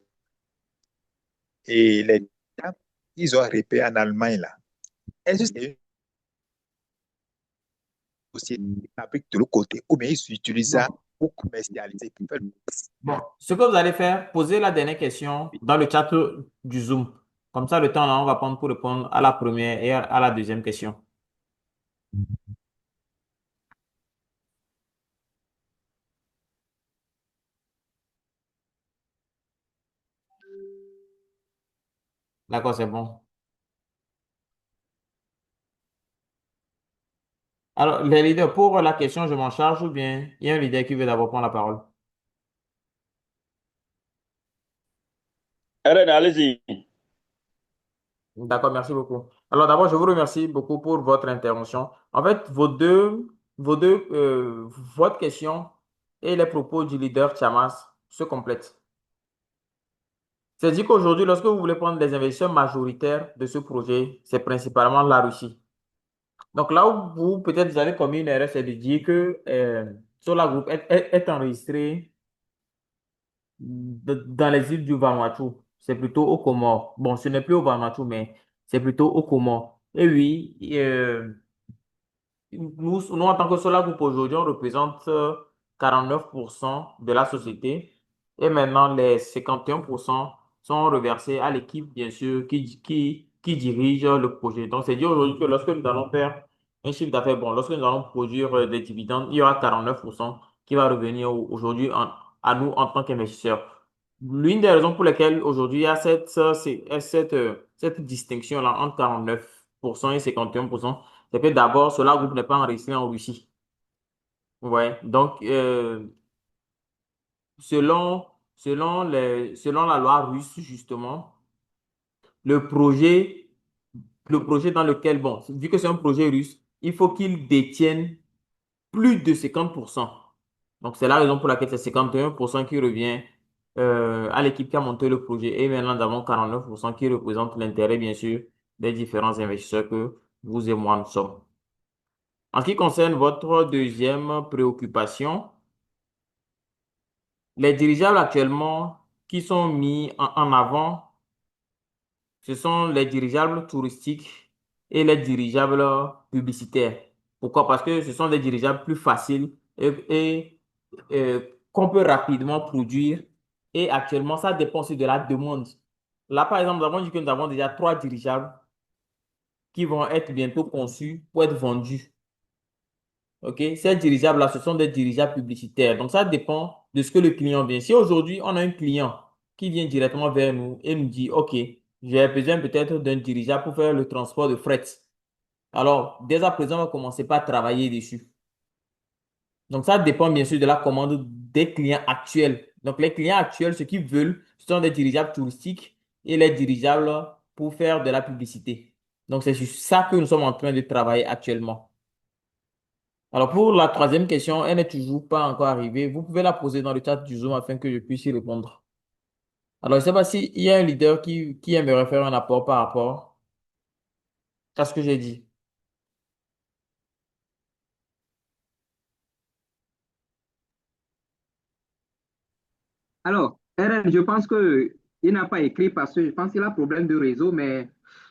et les dirigeables, ils ont repéré en Allemagne là. Est-ce que c'est une société qui fabrique de l'autre côté ou bien ils utilisent ça Bon. pour commercialiser, pour faire Bon, ce que vous allez faire, posez la dernière question dans le chat du Zoom. Comme ça, le temps là, on va prendre pour répondre à la première et à la deuxième question. D'accord, c'est bon. Alors, les leaders, pour la question, je m'en charge ou bien il y a un leader qui veut d'abord prendre la parole? Alain, allez-y. D'accord, merci beaucoup. Alors d'abord, je vous remercie beaucoup pour votre intervention. En fait, votre question et les propos du leader Chamas se complètent. C'est-à-dire qu'aujourd'hui, lorsque vous voulez prendre des investisseurs majoritaires de ce projet, c'est principalement la Russie. Donc là où vous, peut-être, vous avez commis une erreur, c'est de dire que Solar Group est enregistré dans les îles du Vanuatu. C'est plutôt au Comores. Bon, ce n'est plus au Vanuatu, mais c'est plutôt au Comores. Et oui, nous, en tant que Solar Group aujourd'hui, on représente 49% de la société. Et maintenant, les 51% sont reversés à l'équipe, bien sûr, qui dirige le projet. Donc, c'est dit aujourd'hui que lorsque nous allons faire un chiffre d'affaires bon. Lorsque nous allons produire des dividendes, il y aura 49% qui va revenir aujourd'hui à nous en tant qu'investisseurs. L'une des raisons pour lesquelles aujourd'hui il y a cette distinction-là entre 49% et 51%, c'est que d'abord, cela groupe n'est pas enregistré en Russie. Ouais. Donc, selon, selon la loi russe, justement, le projet, le projet dans lequel, bon, vu que c'est un projet russe, il faut qu'il détienne plus de 50%. Donc, c'est la raison pour laquelle c'est 51% qui revient à l'équipe qui a monté le projet. Et maintenant, nous avons 49% qui représente l'intérêt, bien sûr, des différents investisseurs que vous et moi nous sommes. En ce qui concerne votre deuxième préoccupation, les dirigeables actuellement qui sont mis en avant, ce sont les dirigeables touristiques et les dirigeables publicitaires. Pourquoi? Parce que ce sont des dirigeables plus faciles qu'on peut rapidement produire. Et actuellement, ça dépend aussi de la demande. Là, par exemple, nous avons dit que nous avons déjà 3 dirigeables qui vont être bientôt conçus pour être vendus. OK? Ces dirigeables-là, ce sont des dirigeables publicitaires. Donc, ça dépend de ce que le client vient. Si aujourd'hui, on a un client qui vient directement vers nous et nous dit, OK, j'ai besoin peut-être d'un dirigeable pour faire le transport de fret. Alors, dès à présent, on va commencer par travailler dessus. Donc, ça dépend bien sûr de la commande des clients actuels. Donc, les clients actuels, ce qu'ils veulent, ce sont des dirigeables touristiques et les dirigeables pour faire de la publicité. Donc, c'est sur ça que nous sommes en train de travailler actuellement. Alors, pour la troisième question, elle n'est toujours pas encore arrivée. Vous pouvez la poser dans le chat du Zoom afin que je puisse y répondre. Alors, je ne sais pas s'il y a un leader qui aimerait faire un apport par rapport à ce que j'ai dit. Alors, RN, je pense qu'il n'a pas écrit parce que je pense qu'il a problème de réseau, mais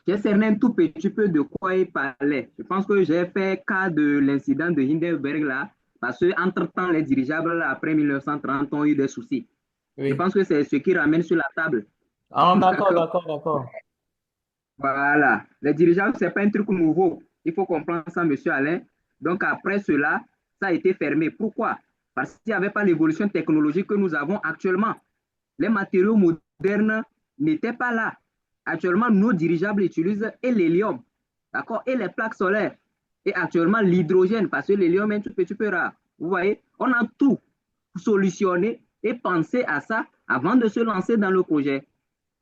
j'ai cerné un tout petit peu de quoi il parlait. Je pense que j'ai fait cas de l'incident de Hindenburg là, parce qu'entre-temps, les dirigeables là, après 1930 ont eu des soucis. Je Oui. pense que c'est ce qui ramène sur la table. Ah, d'accord, D'accord? d'accord, d'accord. Voilà. Les dirigeables, ce n'est pas un truc nouveau. Il faut comprendre ça, monsieur Alain. Donc, après cela, ça a été fermé. Pourquoi? Parce qu'il n'y avait pas l'évolution technologique que nous avons actuellement. Les matériaux modernes n'étaient pas là. Actuellement, nos dirigeables utilisent et l'hélium, d'accord, et les plaques solaires. Et actuellement, l'hydrogène, parce que l'hélium est un tout petit peu rare. Vous voyez, on a tout solutionné et pensé à ça avant de se lancer dans le projet.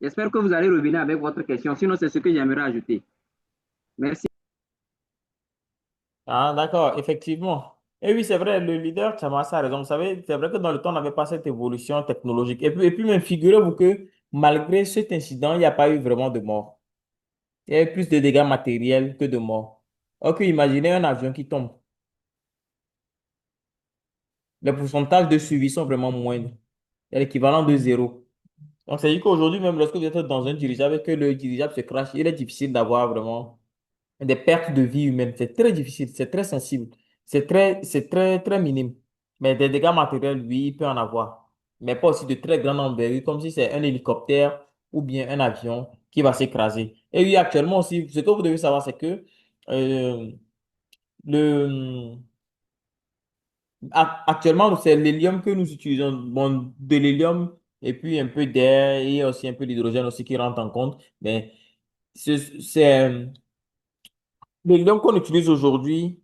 J'espère que vous allez revenir avec votre question. Sinon, c'est ce que j'aimerais ajouter. Merci. Ah, d'accord, effectivement. Et oui, c'est vrai, le leader, Chamasa a raison. Vous savez, c'est vrai que dans le temps, on n'avait pas cette évolution technologique. Et puis même, figurez-vous que malgré cet incident, il n'y a pas eu vraiment de mort. Il y a eu plus de dégâts matériels que de morts. Ok, imaginez un avion qui tombe. Les pourcentages de suivi sont vraiment moindres. C'est l'équivalent de zéro. Donc, c'est-à-dire qu'aujourd'hui, même lorsque vous êtes dans un dirigeable et que le dirigeable se crache, il est difficile d'avoir vraiment des pertes de vie humaine. C'est très difficile, c'est très sensible, très minime. Mais des dégâts matériels, oui, il peut en avoir. Mais pas aussi de très grande envergure, comme si c'est un hélicoptère ou bien un avion qui va s'écraser. Et oui, actuellement aussi, ce que vous devez savoir, c'est que euh, le, actuellement, c'est l'hélium que nous utilisons. Bon, de l'hélium et puis un peu d'air et aussi un peu d'hydrogène aussi qui rentre en compte. Mais c'est l'hélium qu'on utilise aujourd'hui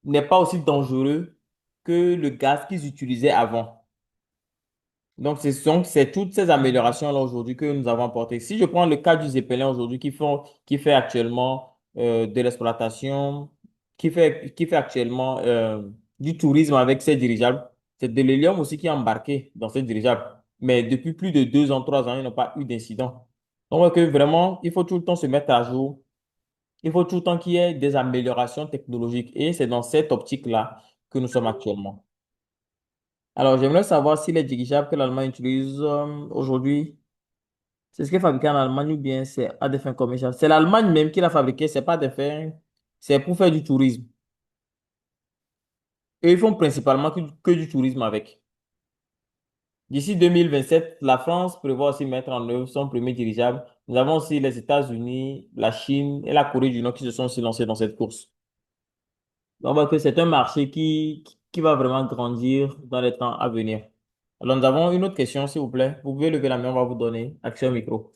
n'est pas aussi dangereux que le gaz qu'ils utilisaient avant. Donc, c'est toutes ces améliorations-là aujourd'hui que nous avons apportées. Si je prends le cas du Zeppelin aujourd'hui qui fait actuellement de l'exploitation, qui fait actuellement du tourisme avec ses dirigeables, c'est de l'hélium aussi qui est embarqué dans ces dirigeables. Mais depuis plus de 2 ans, 3 ans, il n'y a pas eu d'incident. Donc, que vraiment, il faut tout le temps se mettre à jour. Il faut tout le temps qu'il y ait des améliorations technologiques. Et c'est dans cette optique-là que nous sommes actuellement. Alors, j'aimerais savoir si les dirigeables que l'Allemagne utilise aujourd'hui, c'est ce qui est fabriqué en Allemagne ou bien c'est à des fins commerciales. C'est l'Allemagne même qui l'a fabriqué, c'est pas des fins, c'est pour faire du tourisme. Et ils font principalement que du tourisme avec. D'ici 2027, la France prévoit aussi mettre en œuvre son premier dirigeable Nous avons aussi les États-Unis, la Chine et la Corée du Nord qui se sont aussi lancés dans cette course. Donc, on voit que c'est un marché qui va vraiment grandir dans les temps à venir. Alors, nous avons une autre question, s'il vous plaît. Vous pouvez lever la main, on va vous donner accès au micro.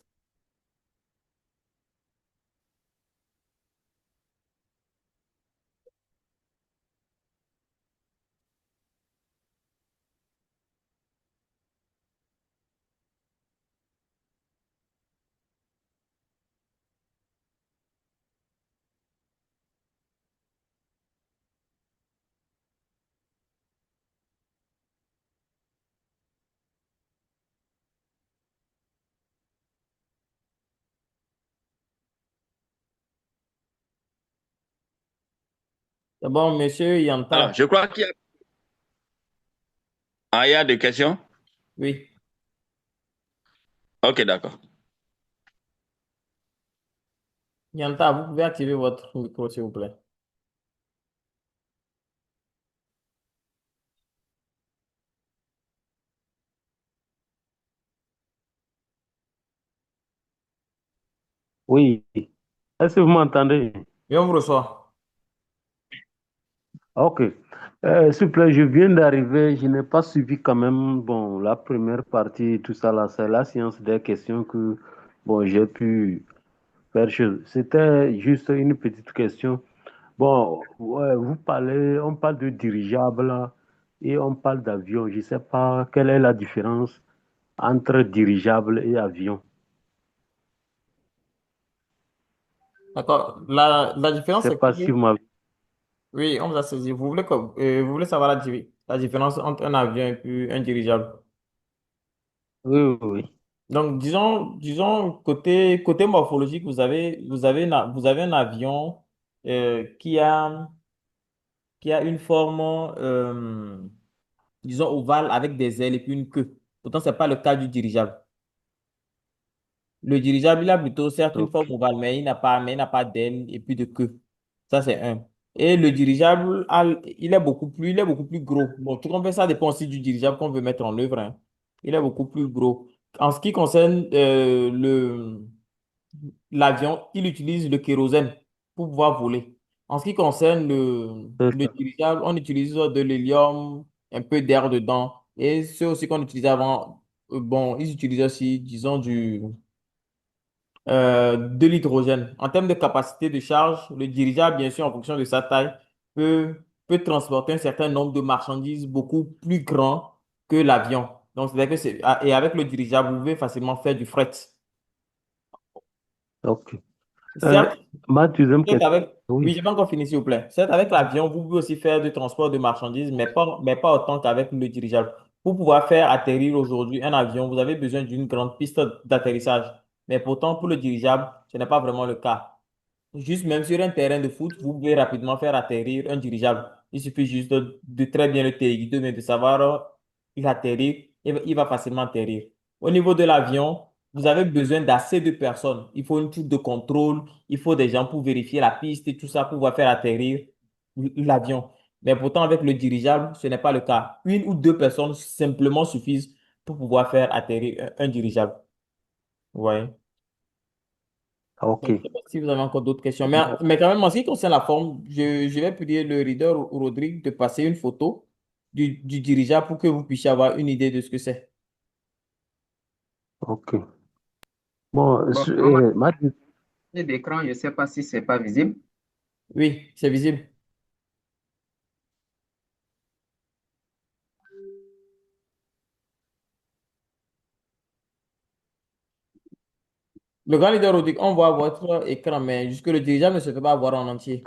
C'est bon, monsieur Alors, Yanta. je crois qu'il y a... Ah, il y a des questions? Oui. Ok, d'accord. Yanta, vous pouvez activer votre micro, s'il vous plaît. Oui. Est-ce que vous m'entendez? Et on vous reçoit. Ok. S'il vous plaît, je viens d'arriver. Je n'ai pas suivi quand même, bon, la première partie, tout ça là. C'est la séance des questions que, bon, j'ai pu faire chose. C'était juste une petite question. Bon, ouais, on parle de dirigeable là, et on parle d'avion. Je ne sais pas quelle est la différence entre dirigeable et avion. D'accord. La Je ne différence, sais c'est que, pas si vous m'avez... oui, on vous a saisi. Vous voulez savoir la différence entre un avion et puis un dirigeable. Oui, oui, oui. Donc, disons côté morphologique, vous avez un avion qui a une forme, disons, ovale avec des ailes et puis une queue. Pourtant, ce n'est pas le cas du dirigeable. Le dirigeable, il a plutôt certes une Ok. forme ovale, mais il n'a pas d'aile et puis de queue. Ça, c'est un. Et le dirigeable, il est beaucoup plus gros. Bon, tout compte fait, ça dépend aussi du dirigeable qu'on veut mettre en œuvre, hein. Il est beaucoup plus gros. En ce qui concerne l'avion, il utilise le kérosène pour pouvoir voler. En ce qui concerne C'est le ça. dirigeable, on utilise de l'hélium, un peu d'air dedans. Et ceux aussi qu'on utilisait avant, bon, ils utilisaient aussi, disons, de l'hydrogène. En termes de capacité de charge, le dirigeable, bien sûr, en fonction de sa taille, peut transporter un certain nombre de marchandises beaucoup plus grand que l'avion. Donc, c'est-à-dire que et avec le dirigeable, vous pouvez facilement faire du fret. Ok. Euh, Certes, Ma deuxième Certes, question. oui, Oui. j'ai pas encore fini, s'il vous plaît. Certes, avec l'avion, vous pouvez aussi faire du transport de marchandises, mais pas autant qu'avec le dirigeable. Pour pouvoir faire atterrir aujourd'hui un avion, vous avez besoin d'une grande piste d'atterrissage. Mais pourtant, pour le dirigeable, ce n'est pas vraiment le cas. Juste même sur un terrain de foot, vous pouvez rapidement faire atterrir un dirigeable. Il suffit juste de très bien le téléguider, mais de savoir il atterrit, il va facilement atterrir. Au niveau de l'avion, vous avez besoin d'assez de personnes. Il faut une tour de contrôle, il faut des gens pour vérifier la piste et tout ça pour pouvoir faire atterrir l'avion. Mais pourtant, avec le dirigeable, ce n'est pas le cas. Une ou deux personnes simplement suffisent pour pouvoir faire atterrir un dirigeable. Vous voyez? Ok. Je ne sais pas si vous avez encore d'autres questions. Mais quand même, en ce qui concerne la forme, je vais prier le leader Rodrigue de passer une photo du dirigeable pour que vous puissiez avoir une idée de ce que c'est. Ok. Bon, Bon, d'écran, je ne sais pas si c'est pas visible. Oui, c'est visible. Le grand leader Rodrigue, on voit votre écran, mais jusque le dirigeable ne se fait pas voir en entier.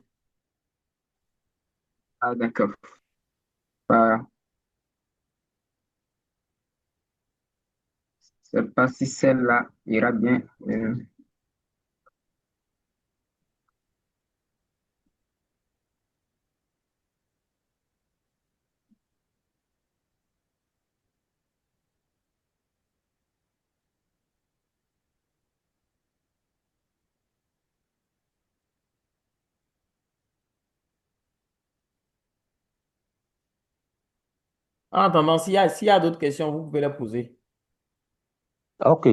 Ah, d'accord. Euh, je ne sais pas si celle-là ira bien. En attendant, s'il y a d'autres questions, vous pouvez les poser. ok.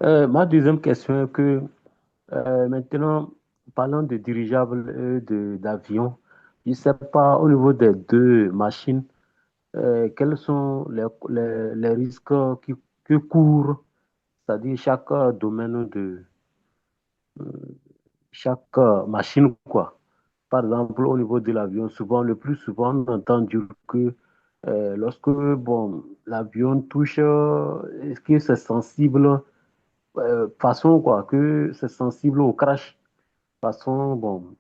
Ma deuxième question est que maintenant, parlant de dirigeables et d'avions, je ne sais pas au niveau des deux machines, quels sont les risques que court, c'est-à-dire chaque domaine de chaque machine, quoi. Par exemple, au niveau de l'avion, souvent, le plus souvent, on entend dire que lorsque bon, l'avion touche, est-ce que c'est sensible, façon quoi, que c'est sensible au crash, façon, bon,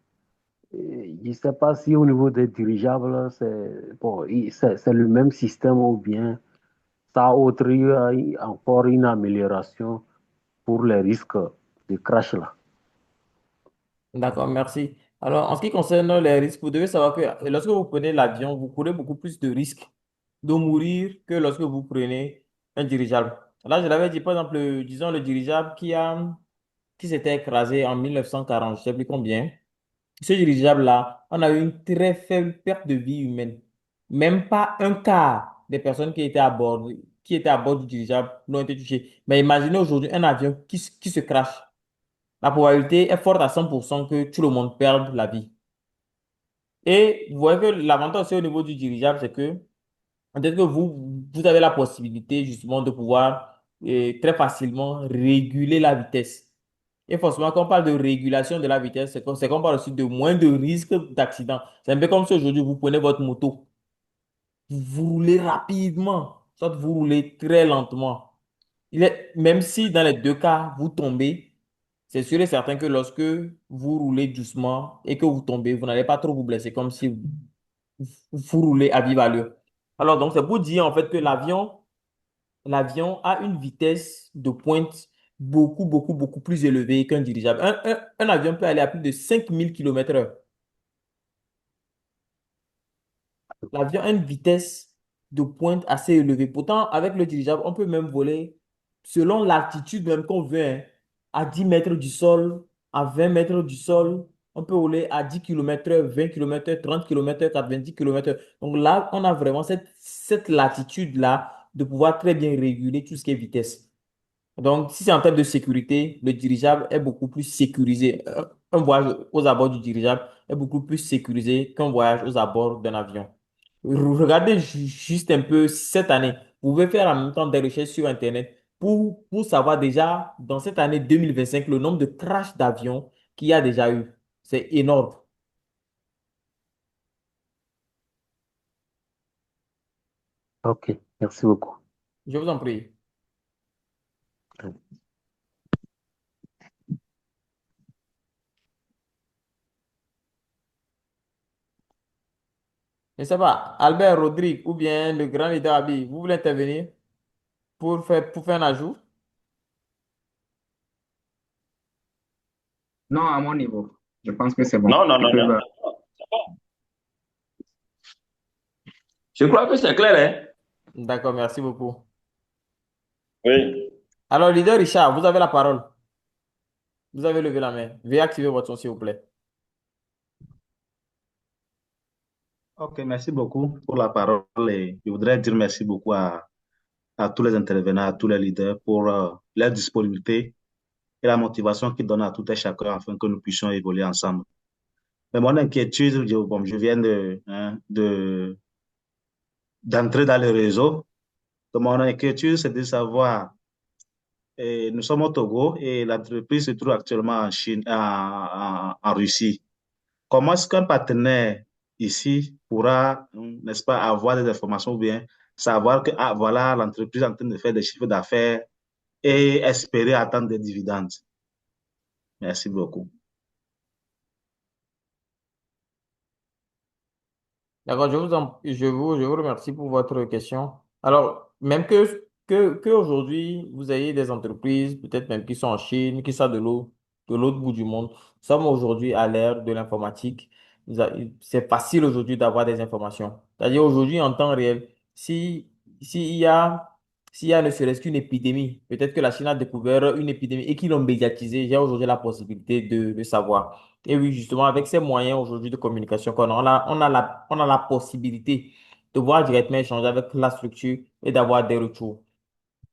je ne sais pas si au niveau des dirigeables, c'est bon, c'est le même système ou bien ça a autre, encore une amélioration pour les risques de crash là. D'accord, merci. Alors, en ce qui concerne les risques, vous devez savoir que lorsque vous prenez l'avion, vous courez beaucoup plus de risques de mourir que lorsque vous prenez un dirigeable. Là, je l'avais dit, par exemple, disons le dirigeable qui s'était écrasé en 1940, je ne sais plus combien. Ce dirigeable-là, on a eu une très faible perte de vie humaine. Même pas un quart des personnes qui étaient à bord du dirigeable n'ont été touchées. Mais imaginez aujourd'hui un avion qui se crache. La probabilité est forte à 100% que tout le monde perde la vie. Et vous voyez que l'avantage aussi au niveau du dirigeable, c'est que peut-être que vous avez la possibilité justement de pouvoir très facilement réguler la vitesse. Et forcément, quand on parle de régulation de la vitesse, c'est qu'on parle aussi de moins de risques d'accident. C'est un peu comme si aujourd'hui vous prenez votre moto, vous roulez rapidement, soit vous roulez très lentement. Même si dans les deux cas, vous tombez, c'est sûr et certain que lorsque vous roulez doucement et que vous tombez, vous n'allez pas trop vous blesser, comme si vous roulez à vive allure. Alors, donc, c'est pour dire en fait que l'avion a une vitesse de pointe beaucoup plus élevée qu'un dirigeable. Un avion peut aller à plus de 5000 km/h. L'avion a une vitesse de pointe assez élevée. Pourtant, avec le dirigeable, on peut même voler selon l'altitude même qu'on veut, hein, à 10 mètres du sol, à 20 mètres du sol. On peut voler à 10 km/h, 20 km/h, 30 km/h, 90 km/h. Donc là, on a vraiment cette latitude-là de pouvoir très bien réguler tout ce qui est vitesse. Donc, si c'est en termes de sécurité, le dirigeable est beaucoup plus sécurisé. Un voyage aux abords du dirigeable est beaucoup plus sécurisé qu'un voyage aux abords d'un avion. Regardez juste un peu cette année. Vous pouvez faire en même temps des recherches sur Internet pour savoir déjà, dans cette année 2025 le nombre de crashs d'avions qu'il y a déjà eu. C'est énorme. Ok, merci beaucoup. Je vous en prie. Je ne sais pas, Albert Rodrigue ou bien le grand leader Abi, vous voulez intervenir pour faire un ajout? Non, à mon niveau. Je pense que c'est bon. Non, non, Ils non, non. peuvent. Je crois que c'est clair, hein? D'accord, merci beaucoup. Oui. Alors, leader Richard, vous avez la parole. Vous avez levé la main. Veuillez activer votre son, s'il vous plaît. Ok, merci beaucoup pour la parole et je voudrais dire merci beaucoup à tous les intervenants, à tous les leaders pour leur disponibilité et la motivation qu'ils donnent à tout et chacun afin que nous puissions évoluer ensemble. Mais mon inquiétude, bon, je viens d'entrer dans le réseau. Donc, mon inquiétude, c'est de savoir, nous sommes au Togo et l'entreprise se trouve actuellement en Chine, en Russie. Comment est-ce qu'un partenaire ici pourra, n'est-ce pas, avoir des informations ou bien savoir que, ah, voilà, l'entreprise est en train de faire des chiffres d'affaires et espérer attendre des dividendes? Merci beaucoup. D'accord, je vous remercie pour votre question. Alors, même que aujourd'hui, vous ayez des entreprises, peut-être même qui sont en Chine, qui sont de l'autre bout du monde, nous sommes aujourd'hui à l'ère de l'informatique. C'est facile aujourd'hui d'avoir des informations. C'est-à-dire aujourd'hui, en temps réel, s'il y a, s'il y a ne serait-ce qu'une épidémie, peut-être que la Chine a découvert une épidémie et qu'ils l'ont médiatisée, j'ai aujourd'hui la possibilité de le savoir. Et oui, justement, avec ces moyens aujourd'hui de communication qu'on a, on a la possibilité de pouvoir directement échanger avec la structure et d'avoir des retours.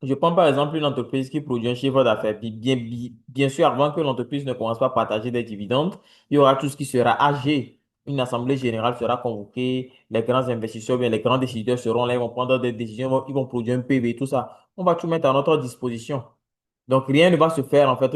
Je prends par exemple une entreprise qui produit un chiffre d'affaires. Bien sûr, avant que l'entreprise ne commence pas à partager des dividendes, il y aura tout ce qui sera âgé. Une assemblée générale sera convoquée, les grands investisseurs, bien les grands décideurs seront là, ils vont prendre des décisions, ils vont produire un PV, tout ça. On va tout mettre à notre disposition. Donc, rien ne va se faire en fait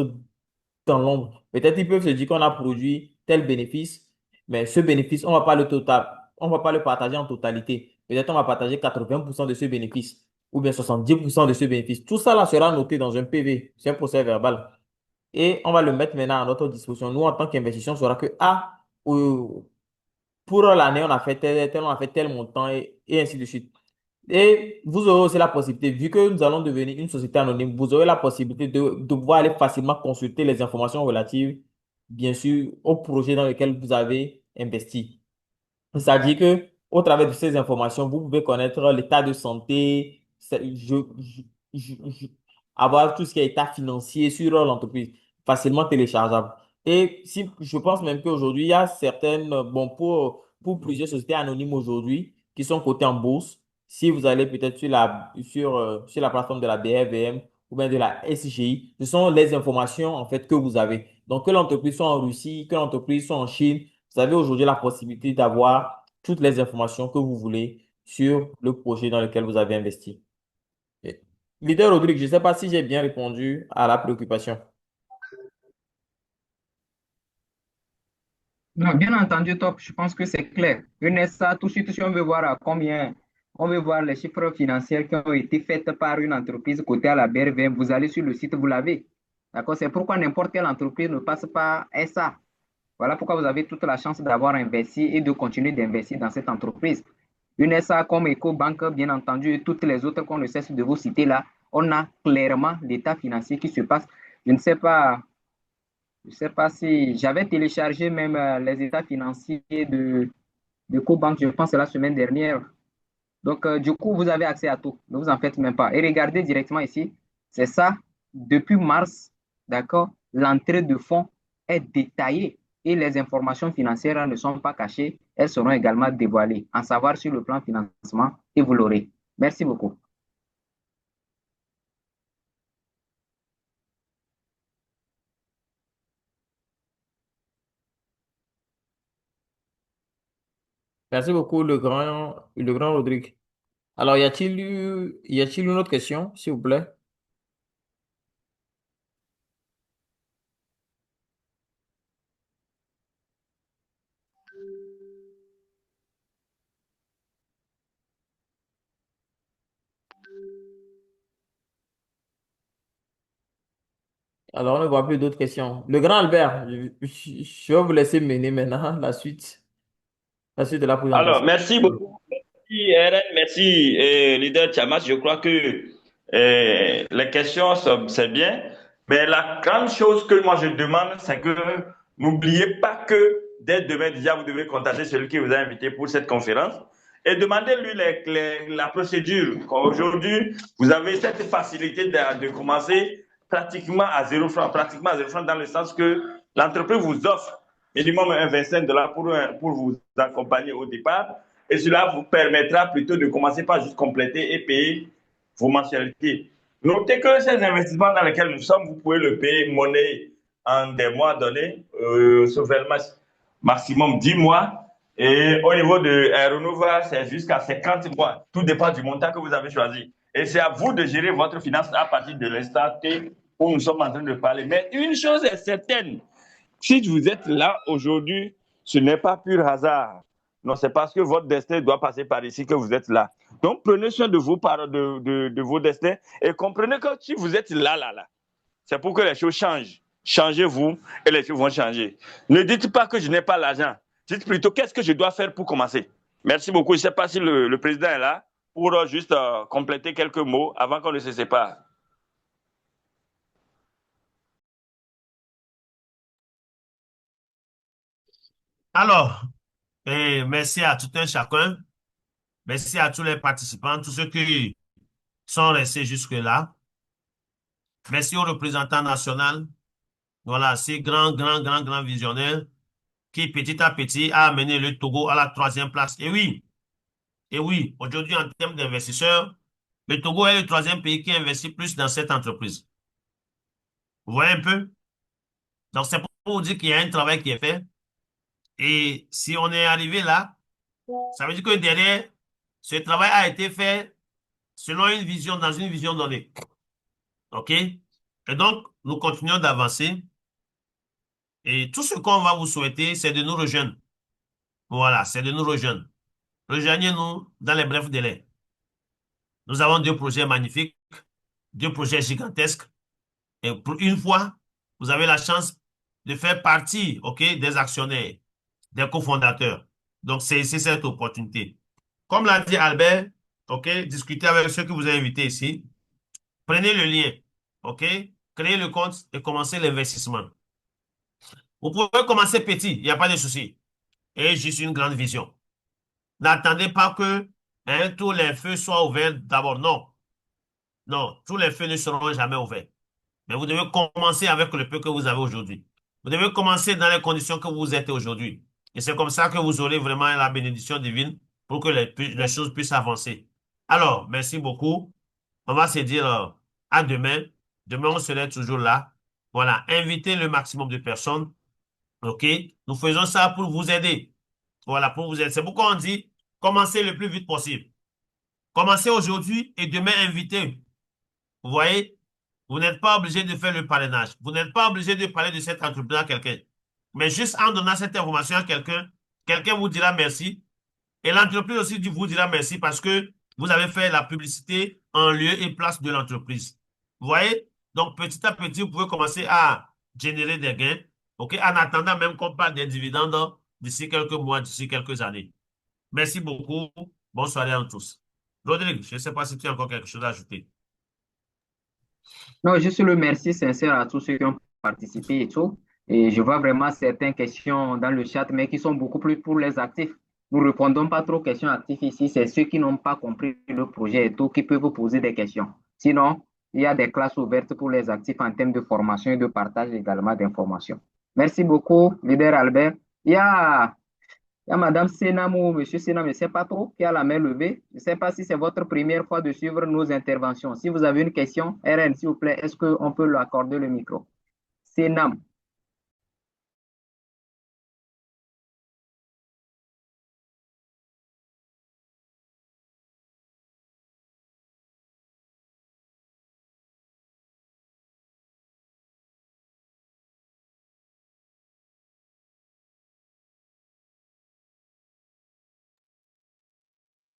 dans l'ombre. Peut-être ils peuvent se dire qu'on a produit tel bénéfice, mais ce bénéfice, on va pas le partager en totalité. Peut-être on va partager 80% de ce bénéfice ou bien 70% de ce bénéfice. Tout ça là sera noté dans un PV, c'est un procès verbal. Et on va le mettre maintenant à notre disposition. Nous, en tant qu'investisseur, on saura que pour l'année, on a fait on a fait tel montant et ainsi de suite. Et vous aurez aussi la possibilité, vu que nous allons devenir une société anonyme, vous aurez la possibilité de pouvoir aller facilement consulter les informations relatives, bien sûr, au projet dans lequel vous avez investi. C'est-à-dire que, au travers de ces informations, vous pouvez connaître l'état de santé, avoir tout ce qui est état financier sur l'entreprise, facilement téléchargeable. Et si, je pense même qu'aujourd'hui, il y a certaines, bon, pour plusieurs sociétés anonymes aujourd'hui qui sont cotées en bourse, si vous allez peut-être sur la plateforme de la BRVM ou bien de la SGI, ce sont les informations en fait que vous avez. Donc, que l'entreprise soit en Russie, que l'entreprise soit en Chine, vous avez aujourd'hui la possibilité d'avoir toutes les informations que vous voulez sur le projet dans lequel vous avez investi. Et- Leader Rodrigue, je ne sais pas si j'ai bien répondu à la préoccupation. Non, bien entendu, top. Je pense que c'est clair. Une SA, tout de suite, si on veut voir à combien, on veut voir les chiffres financiers qui ont été faits par une entreprise cotée à la BRVM, vous allez sur le site, vous l'avez. D'accord? C'est pourquoi n'importe quelle entreprise ne passe pas SA. Voilà pourquoi vous avez toute la chance d'avoir investi et de continuer d'investir dans cette entreprise. Une SA comme EcoBank, bien entendu, et toutes les autres qu'on ne cesse de vous citer là, on a clairement l'état financier qui se passe. Je ne sais pas, je sais pas si j'avais téléchargé même les états financiers de EcoBank, je pense, la semaine dernière. Donc, du coup, vous avez accès à tout. Ne vous en faites même pas. Et regardez directement ici, c'est ça, depuis mars, d'accord, l'entrée de fonds est détaillée et les informations financières ne sont pas cachées. Elles seront également dévoilées, en savoir sur le plan financement et vous l'aurez. Merci beaucoup. Merci beaucoup, le grand Rodrigue. Alors, y a-t-il une autre question, s'il vous plaît? Alors, on ne voit plus d'autres questions. Le grand Albert, je vais vous laisser mener maintenant la suite de la Alors, présentation. merci beaucoup. Merci, RN, merci, leader Tiamat. Je crois que les questions, c'est bien. Mais la grande chose que moi je demande, c'est que n'oubliez pas que dès demain, déjà, vous devez contacter celui qui vous a invité pour cette conférence et demandez-lui la procédure. Aujourd'hui, vous avez cette facilité de commencer pratiquement à 0 francs, dans le sens que l'entreprise vous offre minimum un 25 dollars pour vous accompagner au départ. Et cela vous permettra plutôt de commencer par juste compléter et payer vos mensualités. Notez que ces investissements dans lesquels nous sommes, vous pouvez le payer monnaie en des mois donnés, sauf maximum 10 mois. Et au niveau de Aeronova, c'est jusqu'à 50 mois. Tout dépend du montant que vous avez choisi. Et c'est à vous de gérer votre finance à partir de l'instant T où nous sommes en train de parler. Mais une chose est certaine, si vous êtes là aujourd'hui, ce n'est pas pur hasard. Non, c'est parce que votre destin doit passer par ici que vous êtes là. Donc, prenez soin de vos destins et comprenez que si vous êtes là, c'est pour que les choses changent. Changez-vous et les choses vont changer. Ne dites pas que je n'ai pas l'argent. Dites plutôt qu'est-ce que je dois faire pour commencer. Merci beaucoup. Je ne sais pas si le président est là pour juste compléter quelques mots avant qu'on ne se sépare. Alors, merci à tout un chacun. Merci à tous les participants, tous ceux qui sont restés jusque-là. Merci au représentant national. Voilà, ces grands visionnaires qui, petit à petit, a amené le Togo à la 3e place. Et oui, aujourd'hui, en termes d'investisseurs, Le Togo est le troisième pays qui investit plus dans cette entreprise. Vous voyez un peu? Donc, c'est pour vous dire qu'il y a un travail qui est fait. Et si on est arrivé là, ça veut dire que derrière, ce travail a été fait selon une vision, dans une vision donnée. OK? Et donc, nous continuons d'avancer. Et tout ce qu'on va vous souhaiter, c'est de nous rejoindre. Voilà, c'est de nous rejoindre. Rejoignez-nous dans les brefs délais. Nous avons deux projets magnifiques, deux projets gigantesques. Et pour une fois, vous avez la chance de faire partie, OK, des actionnaires, des cofondateurs. Donc, c'est cette opportunité. Comme l'a dit Albert, OK, discutez avec ceux que vous avez invités ici. Prenez le lien, OK, créez le compte et commencez l'investissement. Vous pouvez commencer petit, il n'y a pas de souci. Et juste une grande vision. N'attendez pas que tous les feux soient ouverts d'abord. Non. Non, tous les feux ne seront jamais ouverts. Mais vous devez commencer avec le peu que vous avez aujourd'hui. Vous devez commencer dans les conditions que vous êtes aujourd'hui. Et c'est comme ça que vous aurez vraiment la bénédiction divine pour que les choses puissent avancer. Alors, merci beaucoup. On va se dire à demain. Demain, on serait toujours là. Voilà, invitez le maximum de personnes. OK? Nous faisons ça pour vous aider. Voilà, pour vous aider. C'est pourquoi on dit, commencez le plus vite possible. Commencez aujourd'hui et demain, invitez. Vous voyez? Vous n'êtes pas obligé de faire le parrainage. Vous n'êtes pas obligé de parler de cette entreprise à quelqu'un. Mais juste en donnant cette information à quelqu'un, quelqu'un vous dira merci. Et l'entreprise aussi vous dira merci parce que vous avez fait la publicité en lieu et place de l'entreprise. Vous voyez? Donc, petit à petit, vous pouvez commencer à générer des gains. OK? En attendant même qu'on parle des dividendes d'ici quelques mois, d'ici quelques années. Merci beaucoup. Bonne soirée à tous. Rodrigue, je ne sais pas si tu as encore quelque chose à ajouter. Non, juste le merci sincère à tous ceux qui ont participé et tout. Et je vois vraiment certaines questions dans le chat, mais qui sont beaucoup plus pour les actifs. Nous ne répondons pas trop aux questions actives ici. C'est ceux qui n'ont pas compris le projet et tout qui peuvent vous poser des questions. Sinon, il y a des classes ouvertes pour les actifs en termes de formation et de partage également d'informations. Merci beaucoup, leader Albert. Il y a Madame Senam ou Monsieur Senam, je ne sais pas trop, qui a la main levée. Je ne sais pas si c'est votre première fois de suivre nos interventions. Si vous avez une question, RN, s'il vous plaît, est-ce qu'on peut lui accorder le micro? Senam.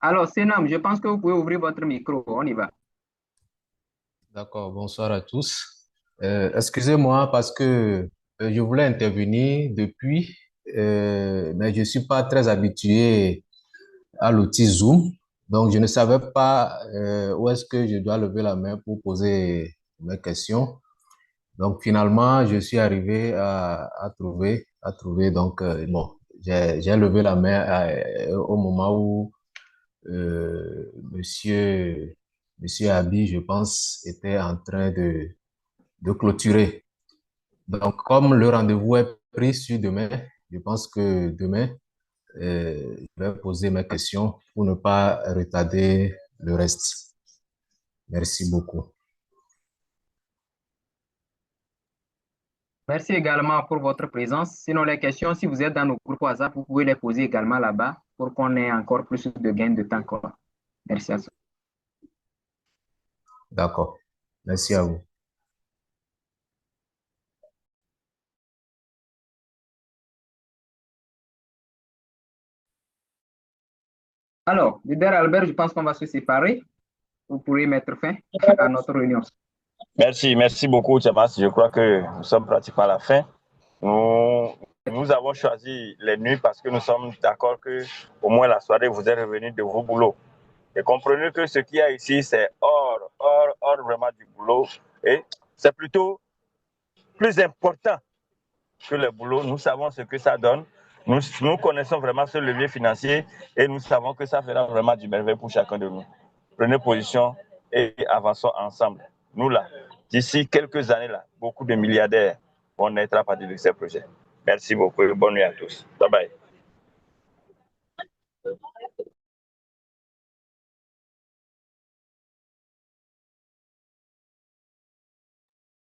Alors, Senam, je pense que vous pouvez ouvrir votre micro. On y va. D'accord, bonsoir à tous. Excusez-moi parce que je voulais intervenir depuis, mais je suis pas très habitué à l'outil Zoom, donc je ne savais pas où est-ce que je dois lever la main pour poser mes questions. Donc finalement, je suis arrivé à trouver. Donc bon, j'ai levé la main au moment où Monsieur Abi, je pense, était en train de clôturer. Donc, comme le rendez-vous est pris sur demain, je pense que demain, je vais poser mes questions pour ne pas retarder le reste. Merci beaucoup. Merci également pour votre présence. Sinon, les questions, si vous êtes dans nos groupes WhatsApp, vous pouvez les poser également là-bas pour qu'on ait encore plus de gains de temps. Merci à vous. D'accord. Merci à vous. Alors, leader Albert, je pense qu'on va se séparer. Vous pourrez mettre fin à notre réunion. Merci beaucoup, Tchamas. Je crois que nous sommes pratiquement à la fin. Nous avons choisi les nuits parce que nous sommes d'accord que au moins la soirée, vous êtes revenus de vos boulots. Et comprenez que ce qu'il y a ici, c'est hors vraiment du boulot. Et c'est plutôt plus important que le boulot. Nous savons ce que ça donne. Nous connaissons vraiment ce levier financier et nous savons que ça fera vraiment du merveille pour chacun de nous. Prenez position et avançons ensemble. Nous là, d'ici quelques années là, beaucoup de milliardaires vont naître à partir de ces projets. Merci beaucoup et bonne nuit à tous. Bye bye.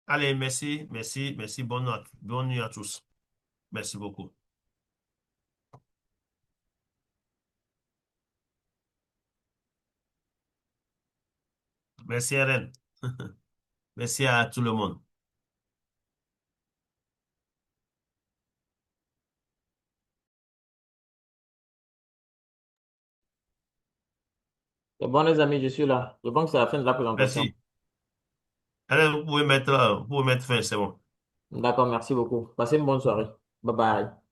Allez, merci, merci, merci. Bonne nuit à tous. Merci beaucoup. Merci, RN. Merci à tout le monde. C'est bon, les amis, je suis là. Je pense que c'est la fin de la présentation. Merci. Allez, vous pouvez mettre fin, c'est bon. D'accord, merci beaucoup. Passez une bonne soirée. Bye bye.